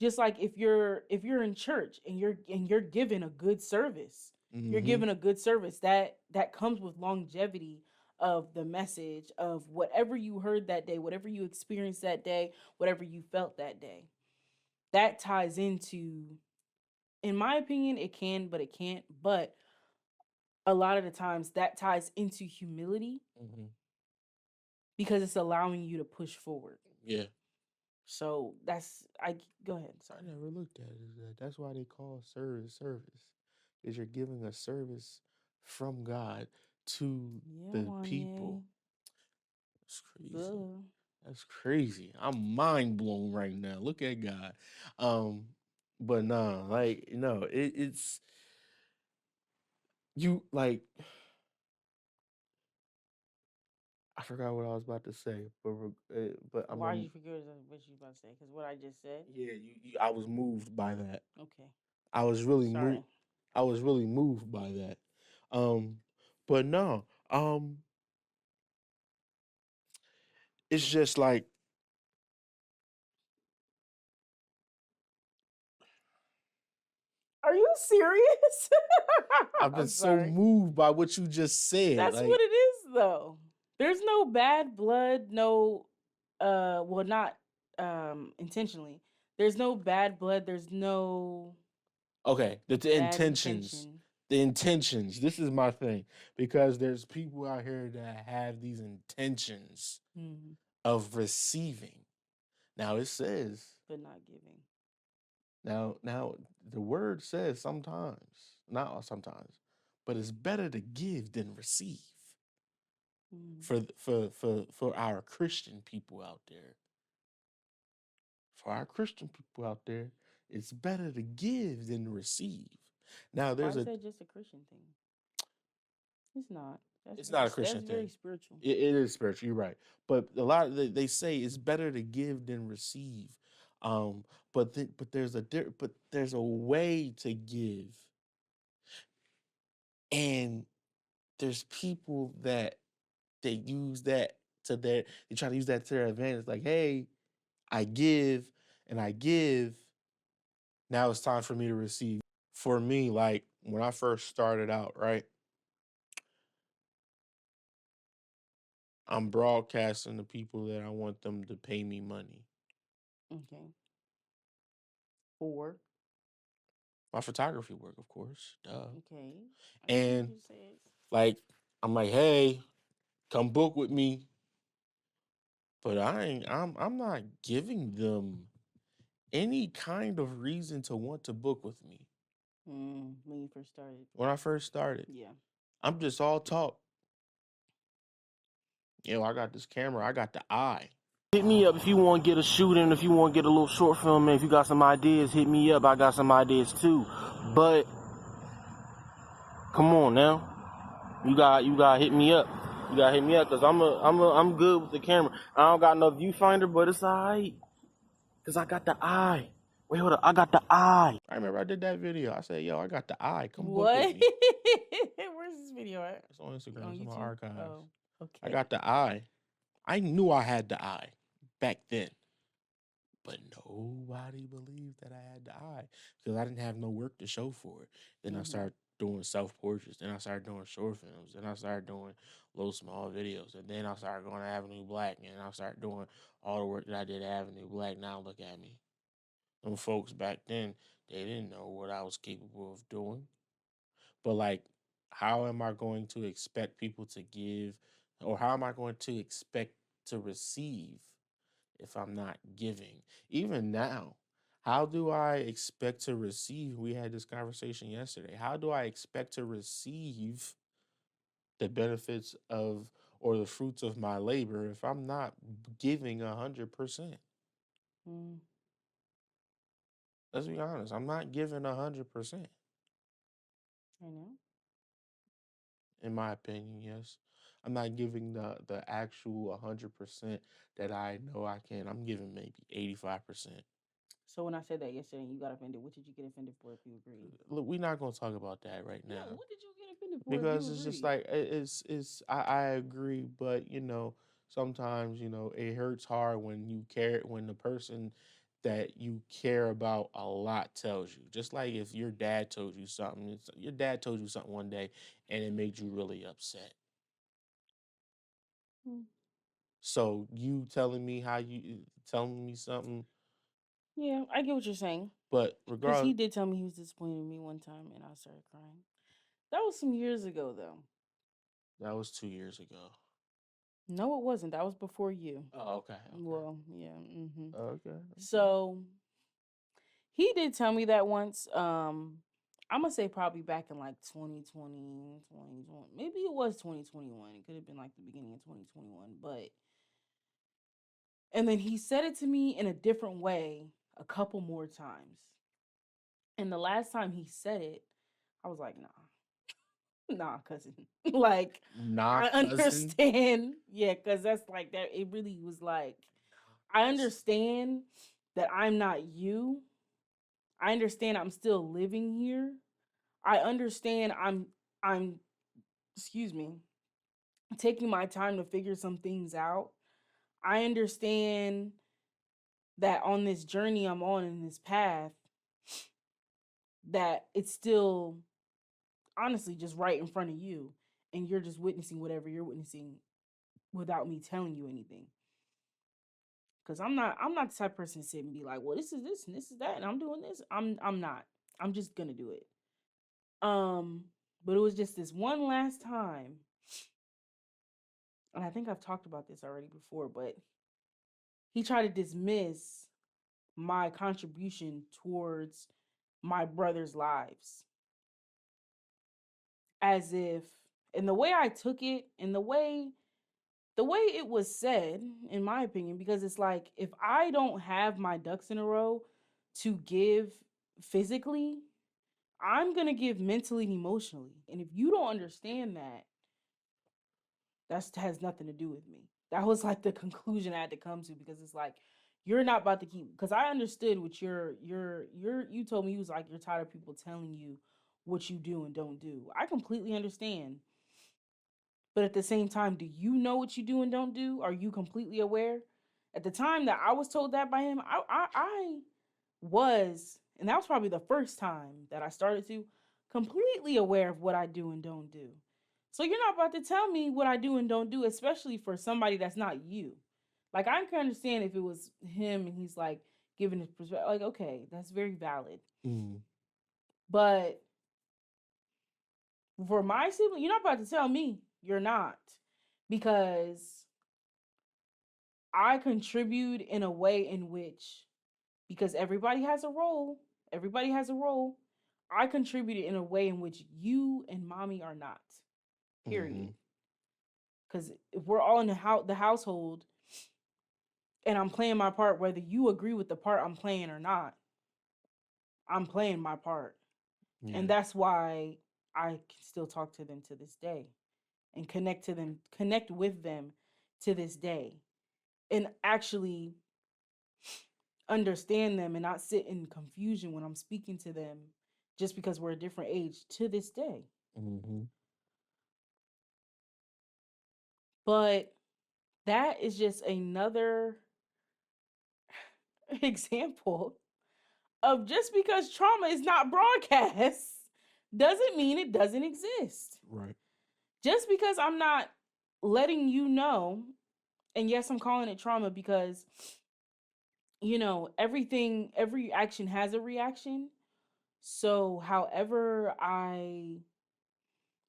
Just like if you're in church and you're giving a good service, you're Mm-hmm. giving a good service that comes with longevity of the message of whatever you heard that day, whatever you experienced that day, whatever you felt that day. That ties into, in my opinion, it can, but it can't. But a lot of the times that ties into humility Mm-hmm. because it's allowing you to push forward. Yeah. So that's, I go ahead. I Sorry. never looked at it as that. That's why they call service. Is you're giving a service from God to Yeah, the Wanye. people. That's crazy. Duh. That's crazy. I'm mind blown right now. Look at God. Um, but nah, like no, it's you like I forgot what I was about to say, but I'm Why did you forget what you about to say? Because what I just said. yeah, I was moved by that. Okay. I was really moved. Sorry. I was really moved by that. Um, but no, it's just like Are you serious? I've been I'm so sorry. moved by what you just said. That's Like, what it is, though. There's no bad blood, no, well, not intentionally. There's no bad blood. There's no Okay, the bad intentions. intention. The intentions. This is my thing because there's people out here that have these intentions Mm, of receiving. Now it says but not giving. now the word says sometimes, not all sometimes, but it's better to give than receive. Mm, For our Christian people out there, it's better to give than receive. Now why there's is a that just a Christian thing? It's not. it's not a That's Christian very thing. spiritual. It is spiritual. You're right, but a lot of they say it's better to give than receive. Um, but there's a way to give, and there's people that they use that they try to use that to their advantage. Like, hey, I give and I give. Now it's time for me to receive. For me, like when I first started out, right, I'm broadcasting to people that I want them to pay me money. Okay. Or My photography work, of course, duh. okay. I get what And you said. like, I'm like, hey, come book with me. But I'm not giving them any kind of reason to want to book with me. When you first started. When I first started, Yeah. I'm just all talk. I got this camera, I got the eye. Hit me up if you want to get a shooting, if you want to get a little short film, and if you got some ideas, hit me up. I got some ideas too. But come on now, you got to hit me up. You got to hit me up because I'm good with the camera. I don't got no viewfinder, but it's alright because I got the eye. Wait, hold up, I got the eye. I remember I did that video. I said, yo, I got the eye. Come book with What? me. Where's this video at? It's on Instagram. On It's in my YouTube? archives. Oh, I okay. got the eye. I knew I had the eye back then. But nobody believed that I had the eye because I didn't have no work to show for it. Then I started doing self portraits. Then I started doing short films. Then I started doing little small videos. And then I started going to Avenue Black. And I started doing all the work that I did at Avenue Black. Now look at me. Them folks back then, they didn't know what I was capable of doing. But like, how am I going to expect people to give, or how am I going to expect to receive if I'm not giving? Even now, how do I expect to receive? We had this conversation yesterday. How do I expect to receive the benefits of or the fruits of my labor if I'm not giving 100%? Mm, Let's be honest. I'm not giving 100%. I know. In my opinion, yes. I'm not giving the actual 100% that I know I can. I'm giving maybe 85%. So when I said that yesterday, you got offended. What did you get offended for if you agree? Look, we're not gonna talk about that right No, now what did you get offended for if you because it's just agree? like I agree, but sometimes it hurts hard when you care when the person that you care about a lot tells you. Just like if your dad told you something, your dad told you something one day and it made you really upset. Mm. So you telling me something, Yeah, I get what you're saying. but Because he regardless, did tell me he was disappointed in me one time and I started crying. That was some years ago, though. that was 2 years ago. No, it wasn't. That was before you. Oh, okay, okay, Well, yeah. okay, okay. So he did tell me that once. I'm gonna say probably back in like 2020, 2020. Maybe it was 2021. It could have been like the beginning of 2021. But and then he said it to me in a different way a couple more times. And the last time he said it, I was like, nah, cousin. Like, Nah, I cousin. understand. Yeah, because that's like that. It really was like, I understand that I'm not you. I understand I'm still living here. I understand I'm excuse me, taking my time to figure some things out. I understand that on this journey I'm on in this path that it's still honestly just right in front of you and you're just witnessing whatever you're witnessing without me telling you anything. Because I'm not the type of person to sit and be like, well, this is this and this is that, and I'm doing this. I'm not. I'm just gonna do it. But it was just this one last time, and I think I've talked about this already before, but he tried to dismiss my contribution towards my brother's lives as if, and the way I took it, and the way it was said, in my opinion, because it's like, if I don't have my ducks in a row to give physically, I'm going to give mentally and emotionally. And if you don't understand that, that has nothing to do with me. That was like the conclusion I had to come to, because it's like, you're not about to keep, because I understood what you told me. You was like, you're tired of people telling you what you do and don't do. I completely understand. But at the same time, do you know what you do and don't do? Are you completely aware? At the time that I was told that by him, I was, and that was probably the first time that I started to completely aware of what I do and don't do. So you're not about to tell me what I do and don't do, especially for somebody that's not you. Like, I can understand if it was him and he's like giving his perspective, like, okay, that's very valid. But for my sibling, you're not about to tell me you're not, because I contribute in a way in which, because everybody has a role, I contributed in a way in which you and mommy are not. Period. Because if we're all in the household and I'm playing my part, whether you agree with the part I'm playing or not, I'm playing my part. Yeah. And that's why I can still talk to them to this day and connect with them to this day, and actually understand them and not sit in confusion when I'm speaking to them just because we're a different age to this day. But that is just another example of, just because trauma is not broadcast doesn't mean it doesn't exist. Right. Just because I'm not letting you know, and yes, I'm calling it trauma because, every action has a reaction. So however I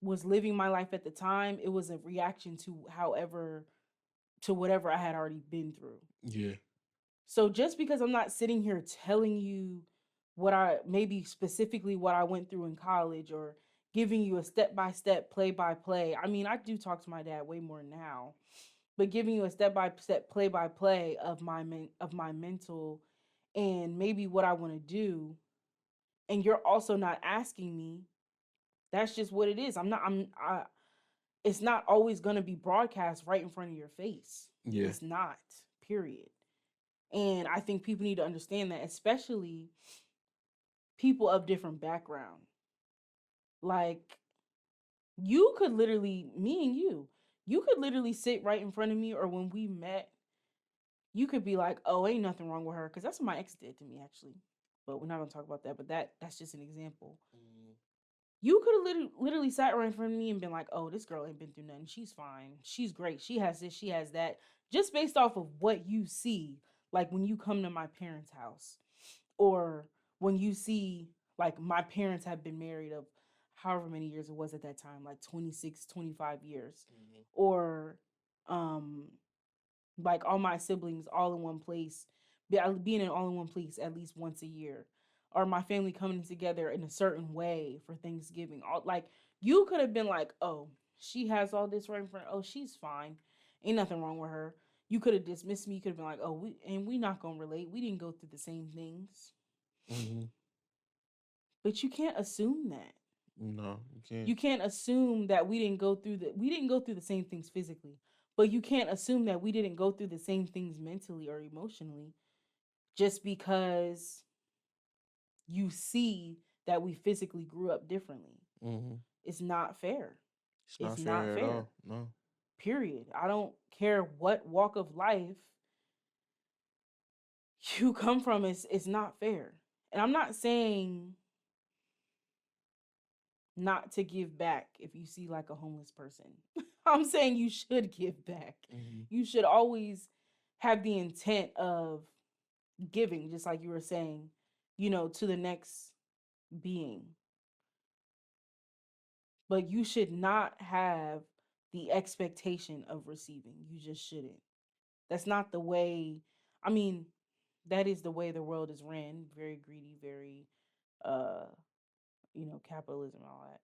was living my life at the time, it was a reaction to whatever I had already been through. Yeah. So just because I'm not sitting here telling you maybe specifically what I went through in college, or giving you a step-by-step, play-by-play. I mean, I do talk to my dad way more now, but giving you a step-by-step, play-by-play of my mental and maybe what I want to do, and you're also not asking me, that's just what it is. It's not always going to be broadcast right in front of your face. Yeah. It's not, period. And I think people need to understand that, especially people of different background. Like, you could literally, me and you could literally sit right in front of me, or when we met, you could be like, oh, ain't nothing wrong with her. Because that's what my ex did to me, actually. But we're not going to talk about that. But that's just an example. You could have literally sat right in front of me and been like, oh, this girl ain't been through nothing. She's fine. She's great. She has this. She has that. Just based off of what you see, like when you come to my parents' house, or when you see, like, my parents have been married of however many years it was at that time, like 26, 25 years. Or like all my siblings all in one place, being in all in one place at least once a year, or my family coming together in a certain way for Thanksgiving. Like, you could have been like, oh, she has all this right in front. Oh, she's fine. Ain't nothing wrong with her. You could have dismissed me. You could have been like, oh, we not gonna relate. We didn't go through the same things. But you can't assume that. No, you can't. You can't assume that we didn't go through the same things physically, but you can't assume that we didn't go through the same things mentally or emotionally just because you see that we physically grew up differently. It's not fair. It's not fair at all. No. Period. I don't care what walk of life you come from. It's not fair. And I'm not saying not to give back if you see like a homeless person. I'm saying you should give back. You should always have the intent of giving, just like you were saying, to the next being. But you should not have the expectation of receiving. You just shouldn't. That's not the way. I mean, that is the way the world is ran. Very greedy, very, uh, capitalism and all that.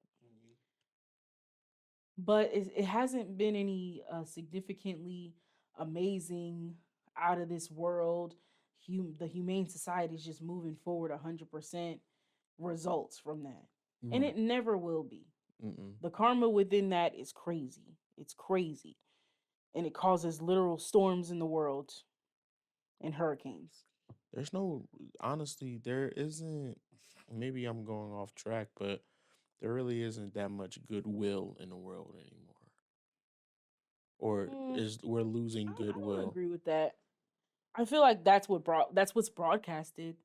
But it hasn't been any significantly amazing, out of this world. The humane society is just moving forward 100% results from that, and Right. it never will be. Mm-mm. The karma within that is crazy. It's crazy, and it causes literal storms in the world and hurricanes. There's no, honestly, there isn't. Maybe I'm going off track, but there really isn't that much goodwill in the world anymore. Or Mm, is we're losing I don't goodwill? agree with that. I feel like that's what's broadcasted,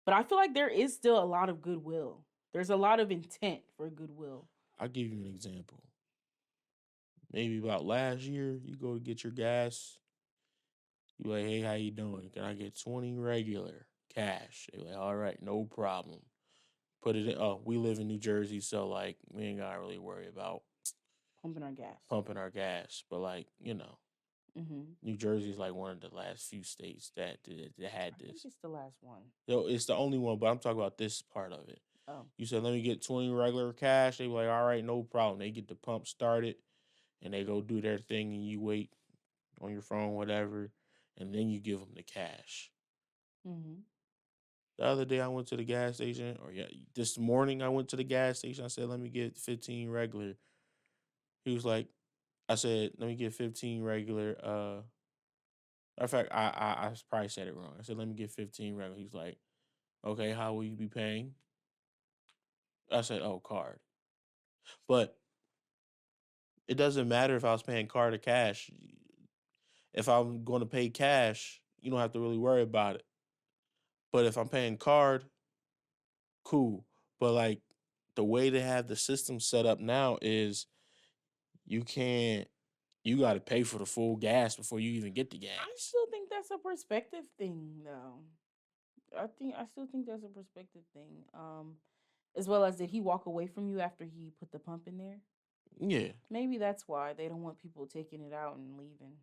but I feel like there is still a lot of goodwill. There's a lot of intent for goodwill. I'll give you an example. Maybe about last year, you go to get your gas. You like, hey, how you doing? Can I get 20 regular cash? They like, all right, no problem. Put it in. Oh, we live in New Jersey, so like we ain't gotta really worry about Pumping our gas. pumping our gas. But like Mm-hmm. New Jersey's like one of the last few states that had I think this. it's the last one. Yo, it's the only one, but I'm talking about this part of it. Oh. You said, let me get 20 regular cash. They were like, all right, no problem. They get the pump started and they go do their thing and you wait on your phone, whatever, and then you give them the cash. Mm-hmm. The other day I went to the gas station, or yeah, this morning I went to the gas station. I said, let me get 15 regular. He was like, I said, let me get 15 regular. In fact, I probably said it wrong. I said, let me get 15 regular. He's like, okay, how will you be paying? I said, oh, card. But it doesn't matter if I was paying card or cash. If I'm going to pay cash, you don't have to really worry about it. But if I'm paying card, cool. But like the way they have the system set up now is you can't, you got to pay for the full gas before you even get the I gas. still think that's a perspective thing, though. I still think that's a perspective thing. As well as, did he walk away from you after he put the pump in there? Yeah. Maybe that's why they don't want people taking it out and leaving.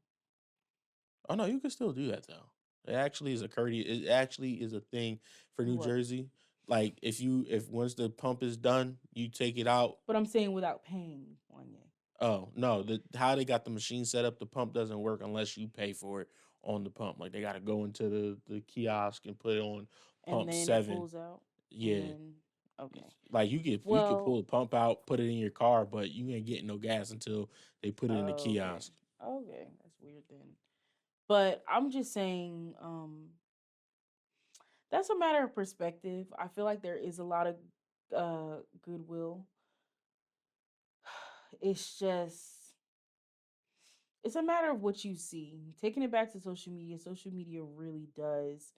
Oh no, you can still do that though. It actually is a courteous. It actually is a thing for New What? Jersey. Like if once the pump is done, you take it out. But I'm saying without paying, Wanye. Oh no, how they got the machine set up, the pump doesn't work unless you pay for it on the pump. Like they got to go into the kiosk and put it on And pump then it 7. pulls out. And Yeah, then, okay. like you could pull Well, the pump out, put it in your car, but you ain't getting no gas until they put it in the okay. kiosk. Okay. That's weird then. But I'm just saying, that's a matter of perspective. I feel like there is a lot of goodwill. It's just, it's a matter of what you see. Taking it back to social media really does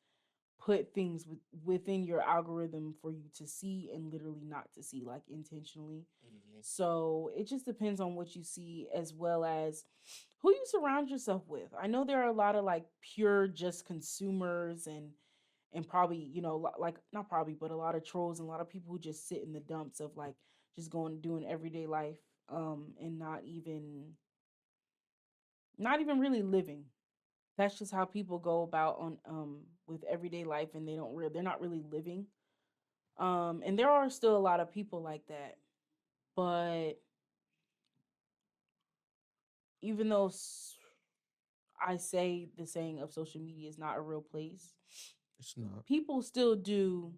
put things within your algorithm for you to see and literally not to see, like intentionally. Mhm. So it just depends on what you see, as well as who you surround yourself with. I know there are a lot of like pure just consumers, and probably, like, not probably, but a lot of trolls and a lot of people who just sit in the dumps of like just going doing everyday life, and not even really living. That's just how people go about on with everyday life, and they're not really living. And there are still a lot of people like that. But even though I say the saying of social media is not a real place, It's not. people still do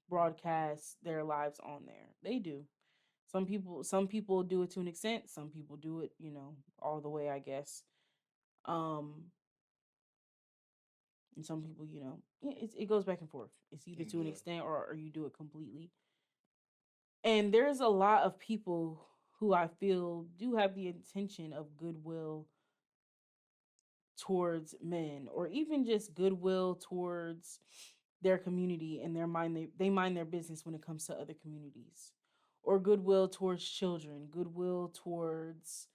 broadcast their lives on there. They do. Some people do it to an extent, some people do it, all the way, I guess. Um and some people, it goes back and forth. It's either to an Yeah. extent, or you do it completely. And there's a lot of people who I feel do have the intention of goodwill towards men, or even just goodwill towards their community, and they mind their business when it comes to other communities, or goodwill towards children, goodwill towards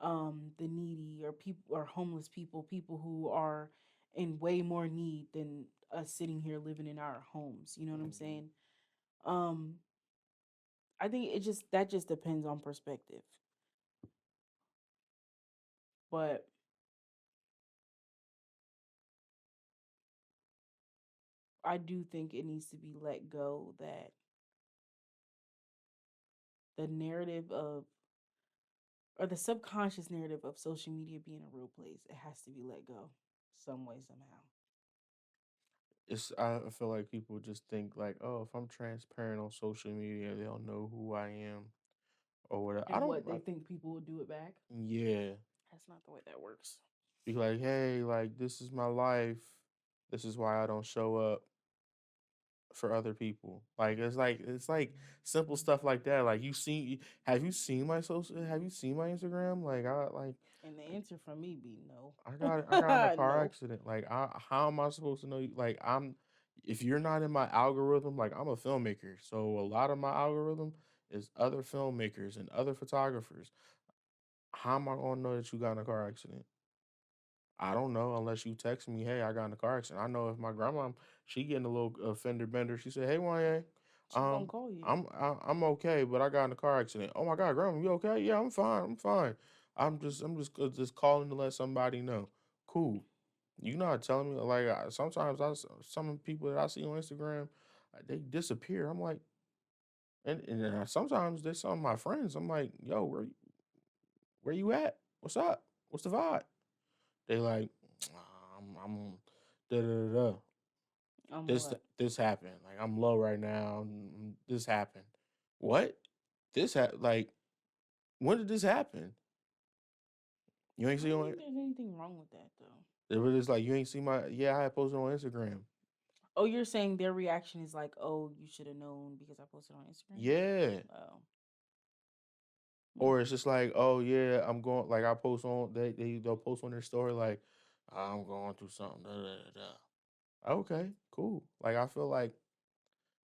the needy or people or homeless people who are in way more need than us sitting here living in our homes. You know what I'm Mhm. saying? Um, I think it just that just depends on perspective. But I do think it needs to be let go that the narrative of or the subconscious narrative of social media being a real place, it has to be let go some way, somehow. I feel like people just think like, oh, if I'm transparent on social media, they'll know who I am or whatever. I And don't what they like. think people will do it back. Yeah, That's not the way that works. be like, hey, like this is my life. This is why I don't show up for other people. Like it's like simple stuff like that. Like have you seen my social have you seen my Instagram? And the answer from me be no. I got in a car No. accident. Like how am I supposed to know you? Like I'm if you're not in my algorithm, like I'm a filmmaker. So a lot of my algorithm is other filmmakers and other photographers. How am I gonna know that you got in a car accident? I don't know unless you text me, hey, I got in a car accident. I know if my grandma, she getting a little fender bender. She said, hey, Wanye, She gonna call you. I'm okay, but I got in a car accident. Oh my God, grandma, you okay? Yeah, I'm fine. I'm fine. I'm just calling to let somebody know. Cool. You not telling me like sometimes some people that I see on Instagram, they disappear. I'm like, and sometimes there's some of my friends. I'm like, yo, where you at? What's up? What's the vibe? They like, I'm da da da. Da. What? This happened. Like I'm low right now. This happened. What? Like when did this happen? You ain't I see don't on think there's anything wrong with that though. it was just like you ain't see my I had posted on Instagram. Oh, you're saying their reaction is like, "Oh, you should have known because I posted on Instagram." Yeah. Oh, Or it's just like, oh yeah, I'm going like I post on they'll post on their story like I'm going through something. Da, da, da, da. Okay, cool. Like I feel like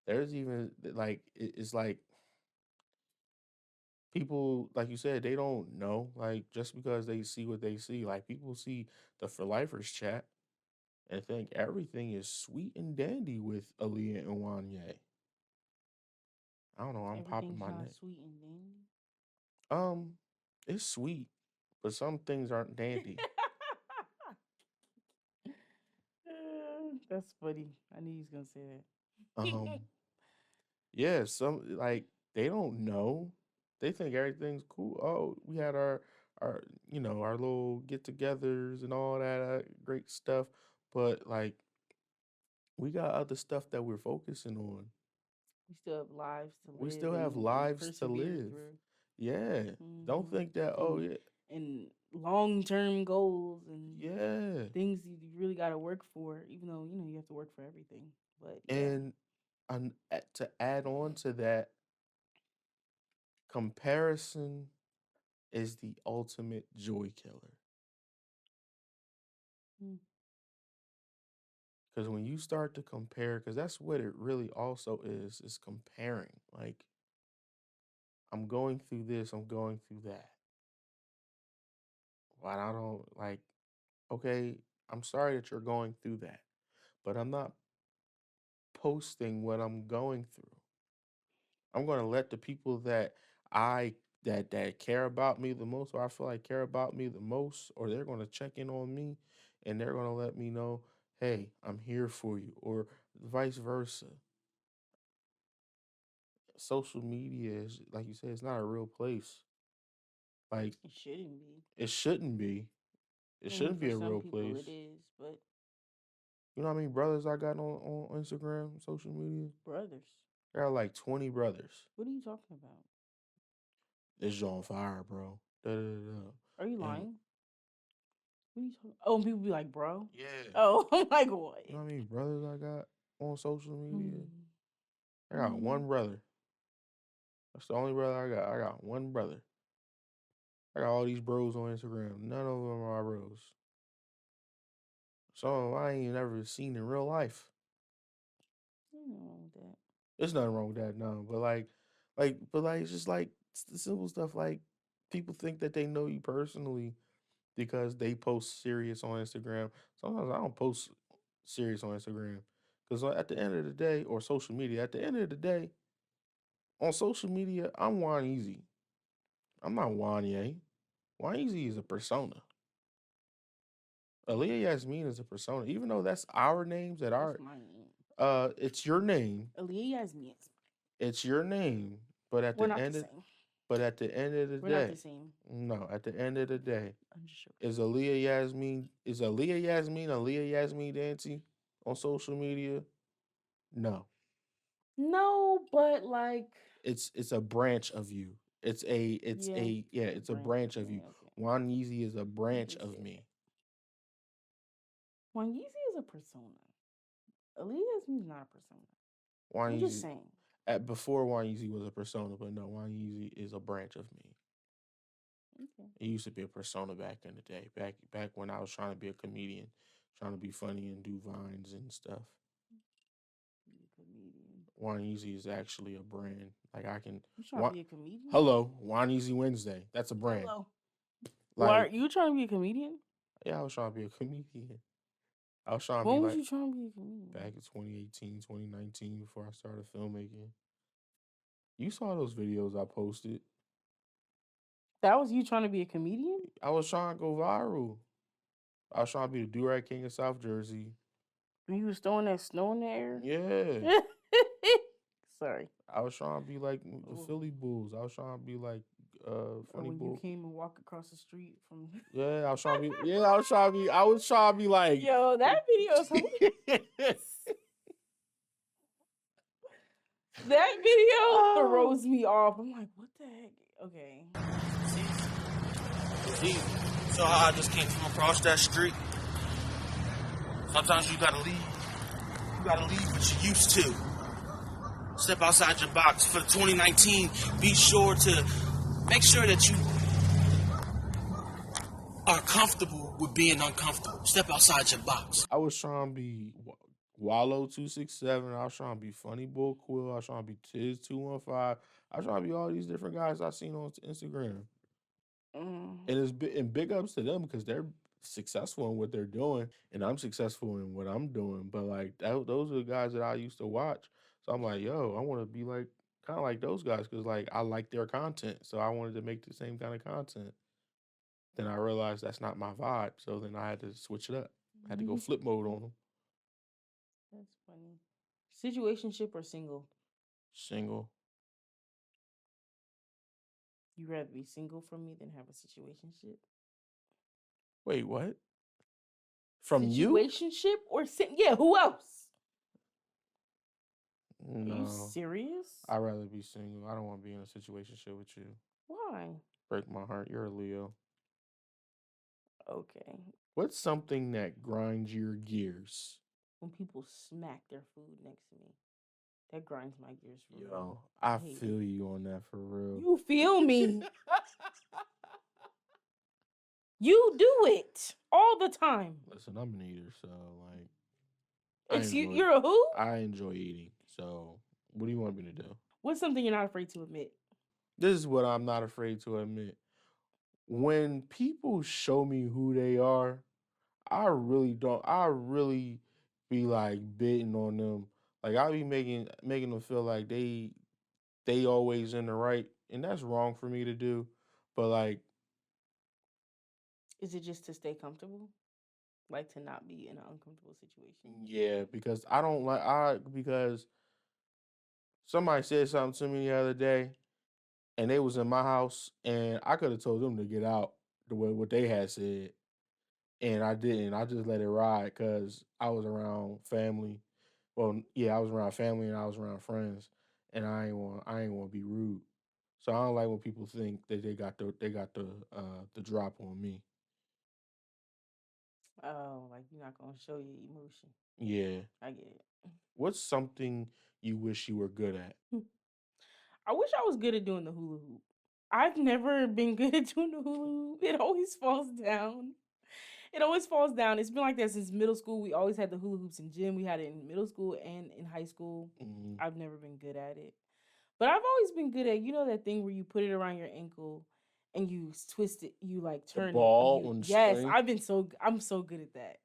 there's even like it's like people like you said they don't know like just because they see what they see like people see the for lifers chat and think everything is sweet and dandy with Aaliyah and Wanye. I don't know, I'm popping everything's my not neck. sweet and dandy. um it's sweet but some things aren't dandy. That's funny. I knew he was gonna say that. um yeah, some like they don't know, they think everything's cool. Oh, we had our our little get-togethers and all that great stuff, but like we got other stuff that we're focusing on. We still have lives to We live still have and lives to persevere live. through. Yeah. Don't Hmm think that, oh, And yeah. long term goals and Yeah. things you really got to work for. Even though you have to work for everything. But yeah, And to add on to that, comparison is the ultimate joy killer. Mm. Because when you start to compare, because that's what it really also is comparing. Like, I'm going through this, I'm going through that. But I don't, like, okay, I'm sorry that you're going through that, but I'm not posting what I'm going through. I'm going to let the people I that care about me the most, or I feel like care about me the most, or they're going to check in on me, and they're going to let me know, hey, I'm here for you, or vice versa. Social media is, like you said, it's not a real place. Like it shouldn't be. it shouldn't be. It I mean, shouldn't for be a some real people place. it is, but You know how many brothers I got on Instagram, social media? brothers, I got like 20 brothers. what are you talking about? It's on fire, bro. Da, da, da, da. Are you And lying? What are you talking? Oh, and people be like, bro. yeah. Oh, I'm like, what? You know how many brothers I got on social media? Hmm. I got Hmm. one brother. That's the only brother I got. I got one brother. I got all these bros on Instagram. None of them are my bros. Some of them I ain't never seen in real life. Nothing wrong with that. There's nothing wrong with that, no. But like, it's just like it's the simple stuff. Like, People think that they know you personally because they post serious on Instagram. Sometimes I don't post serious on Instagram because at the end of the day, or social media, at the end of the day, on social media, I'm Wanyeezy. I'm not Wanye. Wanyeezy is a persona. Aaliyah Yasmin is a persona, even though that's our names that That's are my name. it's your name. Aaliyah Yasmin. It's your name. But at We're the not the end of same. but at the end of the We're not day, the same. no, at the end of the day, I'm just joking. is Aaliyah Yasmin Dancy on social media? No. No, but like, It's a branch of you. yeah, It's a branch branch of of me. you. Okay, Juan Yeezy is a you branch can of say that. me. Wanyeezy is a persona. Aaliyah Yasmin's not a persona. Juan I'm just Yeezy saying. before Juan Yeezy was a persona, but no, Juan Yeezy is a branch of me. Okay. It used to be a persona back in the day, back when I was trying to be a comedian, trying to be funny and do vines and stuff. Be a comedian. Juan Yeezy is actually a brand. Like I can. You trying to be a comedian? Hello, Wanyeezy Wednesday. That's a brand. Hello. Why are Like, you trying to be a comedian? yeah, I was trying to be a comedian. I was trying to be When was like you trying to be a comedian? back in 2018, 2019, before I started filmmaking. You saw those videos I posted. That was you trying to be a comedian? I was trying to go viral. I was trying to be the Do-Rag King of South Jersey. When you was throwing that snow in the air? Yeah. Sorry. I was trying to be like the Oh. Philly Bulls. I was trying to be like Or Funny when Bull. you came and walked across the street from. Yeah, I was trying to be. Yeah, I was trying to be. I was trying to be like. Yo, that video is hilarious. That video throws me off. I'm like, what the heck? Okay. See, so how I just came from across that street. Sometimes you gotta leave. You gotta leave what you used to. Step outside your box. For 2019, be sure to make sure that you are comfortable with being uncomfortable. Step outside your box. I was trying to be Wallow 267. I was trying to be Funny Bull Quill. I was trying to be Tiz 215. I was trying to be all these different guys I seen on Instagram. And it's and big ups to them because they're successful in what they're doing, and I'm successful in what I'm doing. But like those are the guys that I used to watch. So I'm like, yo, I want to be like kind of like those guys because like I like their content, so I wanted to make the same kind of content. Then I realized that's not my vibe, so then I had to switch it up. I had to go flip mode on them. That's funny. Situationship or single? Single. You rather be single from me than have a situationship? Wait, what? From you? Situationship or yeah, who else? No. Are you serious? I'd rather be single. I don't want to be in a situationship with you. Why? Break my heart. You're a Leo. Okay. What's something that grinds your gears? When people smack their food next to me. That grinds my gears for real. Yo, I hate feel it. you on that for real. You feel me? You do it all the time. Listen, I'm an eater, so like You're a who? I enjoy eating. So what do you want me to do? What's something you're not afraid to admit? This is what I'm not afraid to admit. When people show me who they are, I really be like bidding on them. Like I be making them feel like they always in the right, and that's wrong for me to do. But like, Is it just to stay comfortable? Like to not be in an uncomfortable situation? yeah, because because somebody said something to me the other day, and they was in my house, and I could have told them to get out the way what they had said, and I didn't. I just let it ride because I was around family. Well, yeah, I was around family and I was around friends, and I ain't want to be rude. So I don't like when people think that they got the drop on me. Oh, like you're not gonna show your emotion. Yeah. I get it. What's something you wish you were good at? I wish I was good at doing the hula hoop. I've never been good at doing the hula hoop. It always falls down. It always falls down. It's been like that since middle school. We always had the hula hoops in gym. We had it in middle school and in high school. I've never been good at it. But I've always been good at, that thing where you put it around your ankle and you twist it, you like The turn ball it. on Yes, string. I'm so good at that.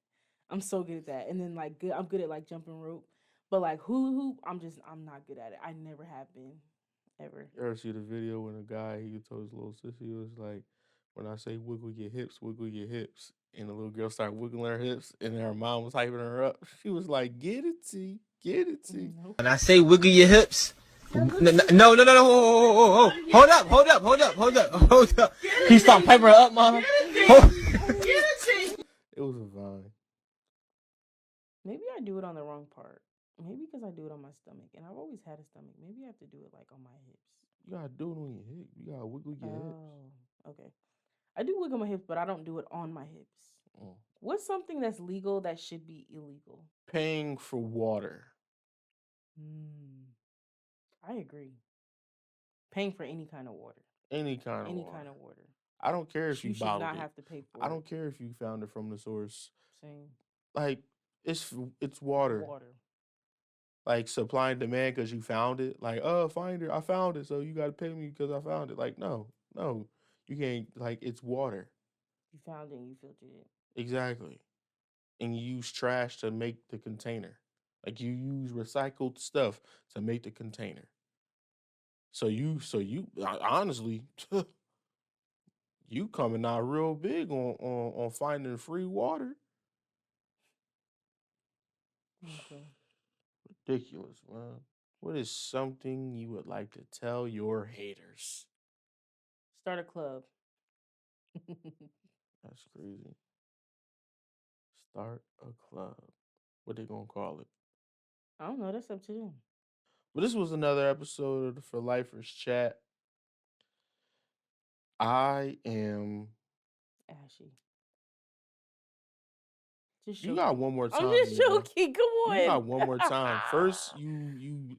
I'm so good at that. And then like I'm good at like jumping rope. But like hula hoop, I'm not good at it. I never have been. Ever. You ever see the video when a guy, he told his little sister, he was like, when I say wiggle your hips, wiggle your hips. And the little girl started wiggling her hips, and her mom was hyping her up. She was like, get it, T. Get it, T. Nope. When I say wiggle your hips, no. Hold up. Can you stop piping her up, mom? It was a vine. Maybe I do it on the wrong part. Maybe because I do it on my stomach. And I've always had a stomach. Maybe I have to do it like on my hips. You gotta do it on your hip. You gotta wiggle your hips. Oh, okay. I do wiggle my hips, but I don't do it on my hips. Mm. What's something that's legal that should be illegal? Paying for water. I agree. Paying for any kind of water. Any kind of Any water. kind of water. I don't care if you You should bottled not it. have to pay for it. I don't care if you found it from the source. Same. Like, it's water. Water. Like, supply and demand because you found it. Like, oh, find it. I found it, so you got to pay me because I found it. Like, no. You can't. Like, it's water. You found it and you filtered it. Exactly. And you use trash to make the container. Like, you use recycled stuff to make the container. So you honestly, you coming out real big on finding free water. Okay. Ridiculous, man. What is something you would like to tell your haters? Start a club. That's crazy. Start a club. What they gonna call it? I don't know. That's up to them. But this was another episode of the For Lifers Chat. I am. Ashy. Just You joking. got one more time. I'm just nigga. joking. Come on. You got one more time. First, you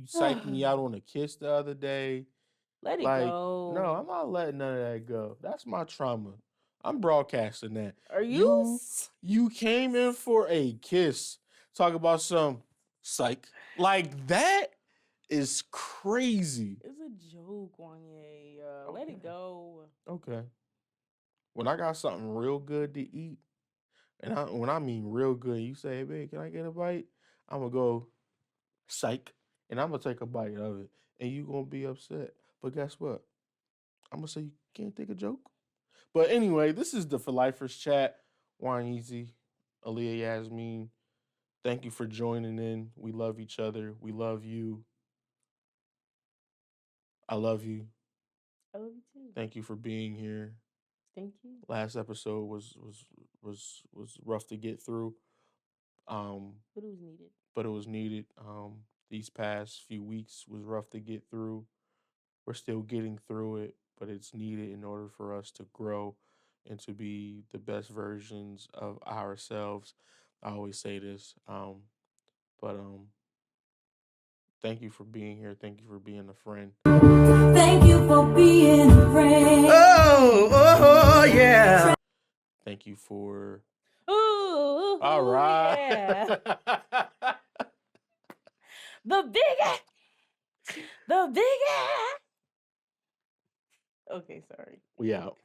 psyched me out on a kiss the other day. Let it Like, go. no, I'm not letting none of that go. That's my trauma. I'm broadcasting that. Are you? You came in for a kiss. Talk about some psych. Like, that is crazy. It's a joke, Wanye. Let it go. Okay. When I got something real good to eat, and when I mean real good, you say, hey, babe, can I get a bite? I'm going to go, psych, and I'm going to take a bite of it. And you going to be upset. But guess what? I'm going to say you can't take a joke. But anyway, this is the For Lifers Chat. Wanyeezy, Aaliyah Yasmin, thank you for joining in. We love each other. We love you. I love you. I love you too. Thank you for being here. Thank you. Last episode was rough to get through. But it was needed. But it was needed. These past few weeks was rough to get through. We're still getting through it, but it's needed in order for us to grow and to be the best versions of ourselves. I always say this, but thank you for being here. Thank you for being a friend. Thank you for being a friend. Oh, yeah. Thank you for. Ooh, All right. Yeah. The big. Okay, sorry. We out.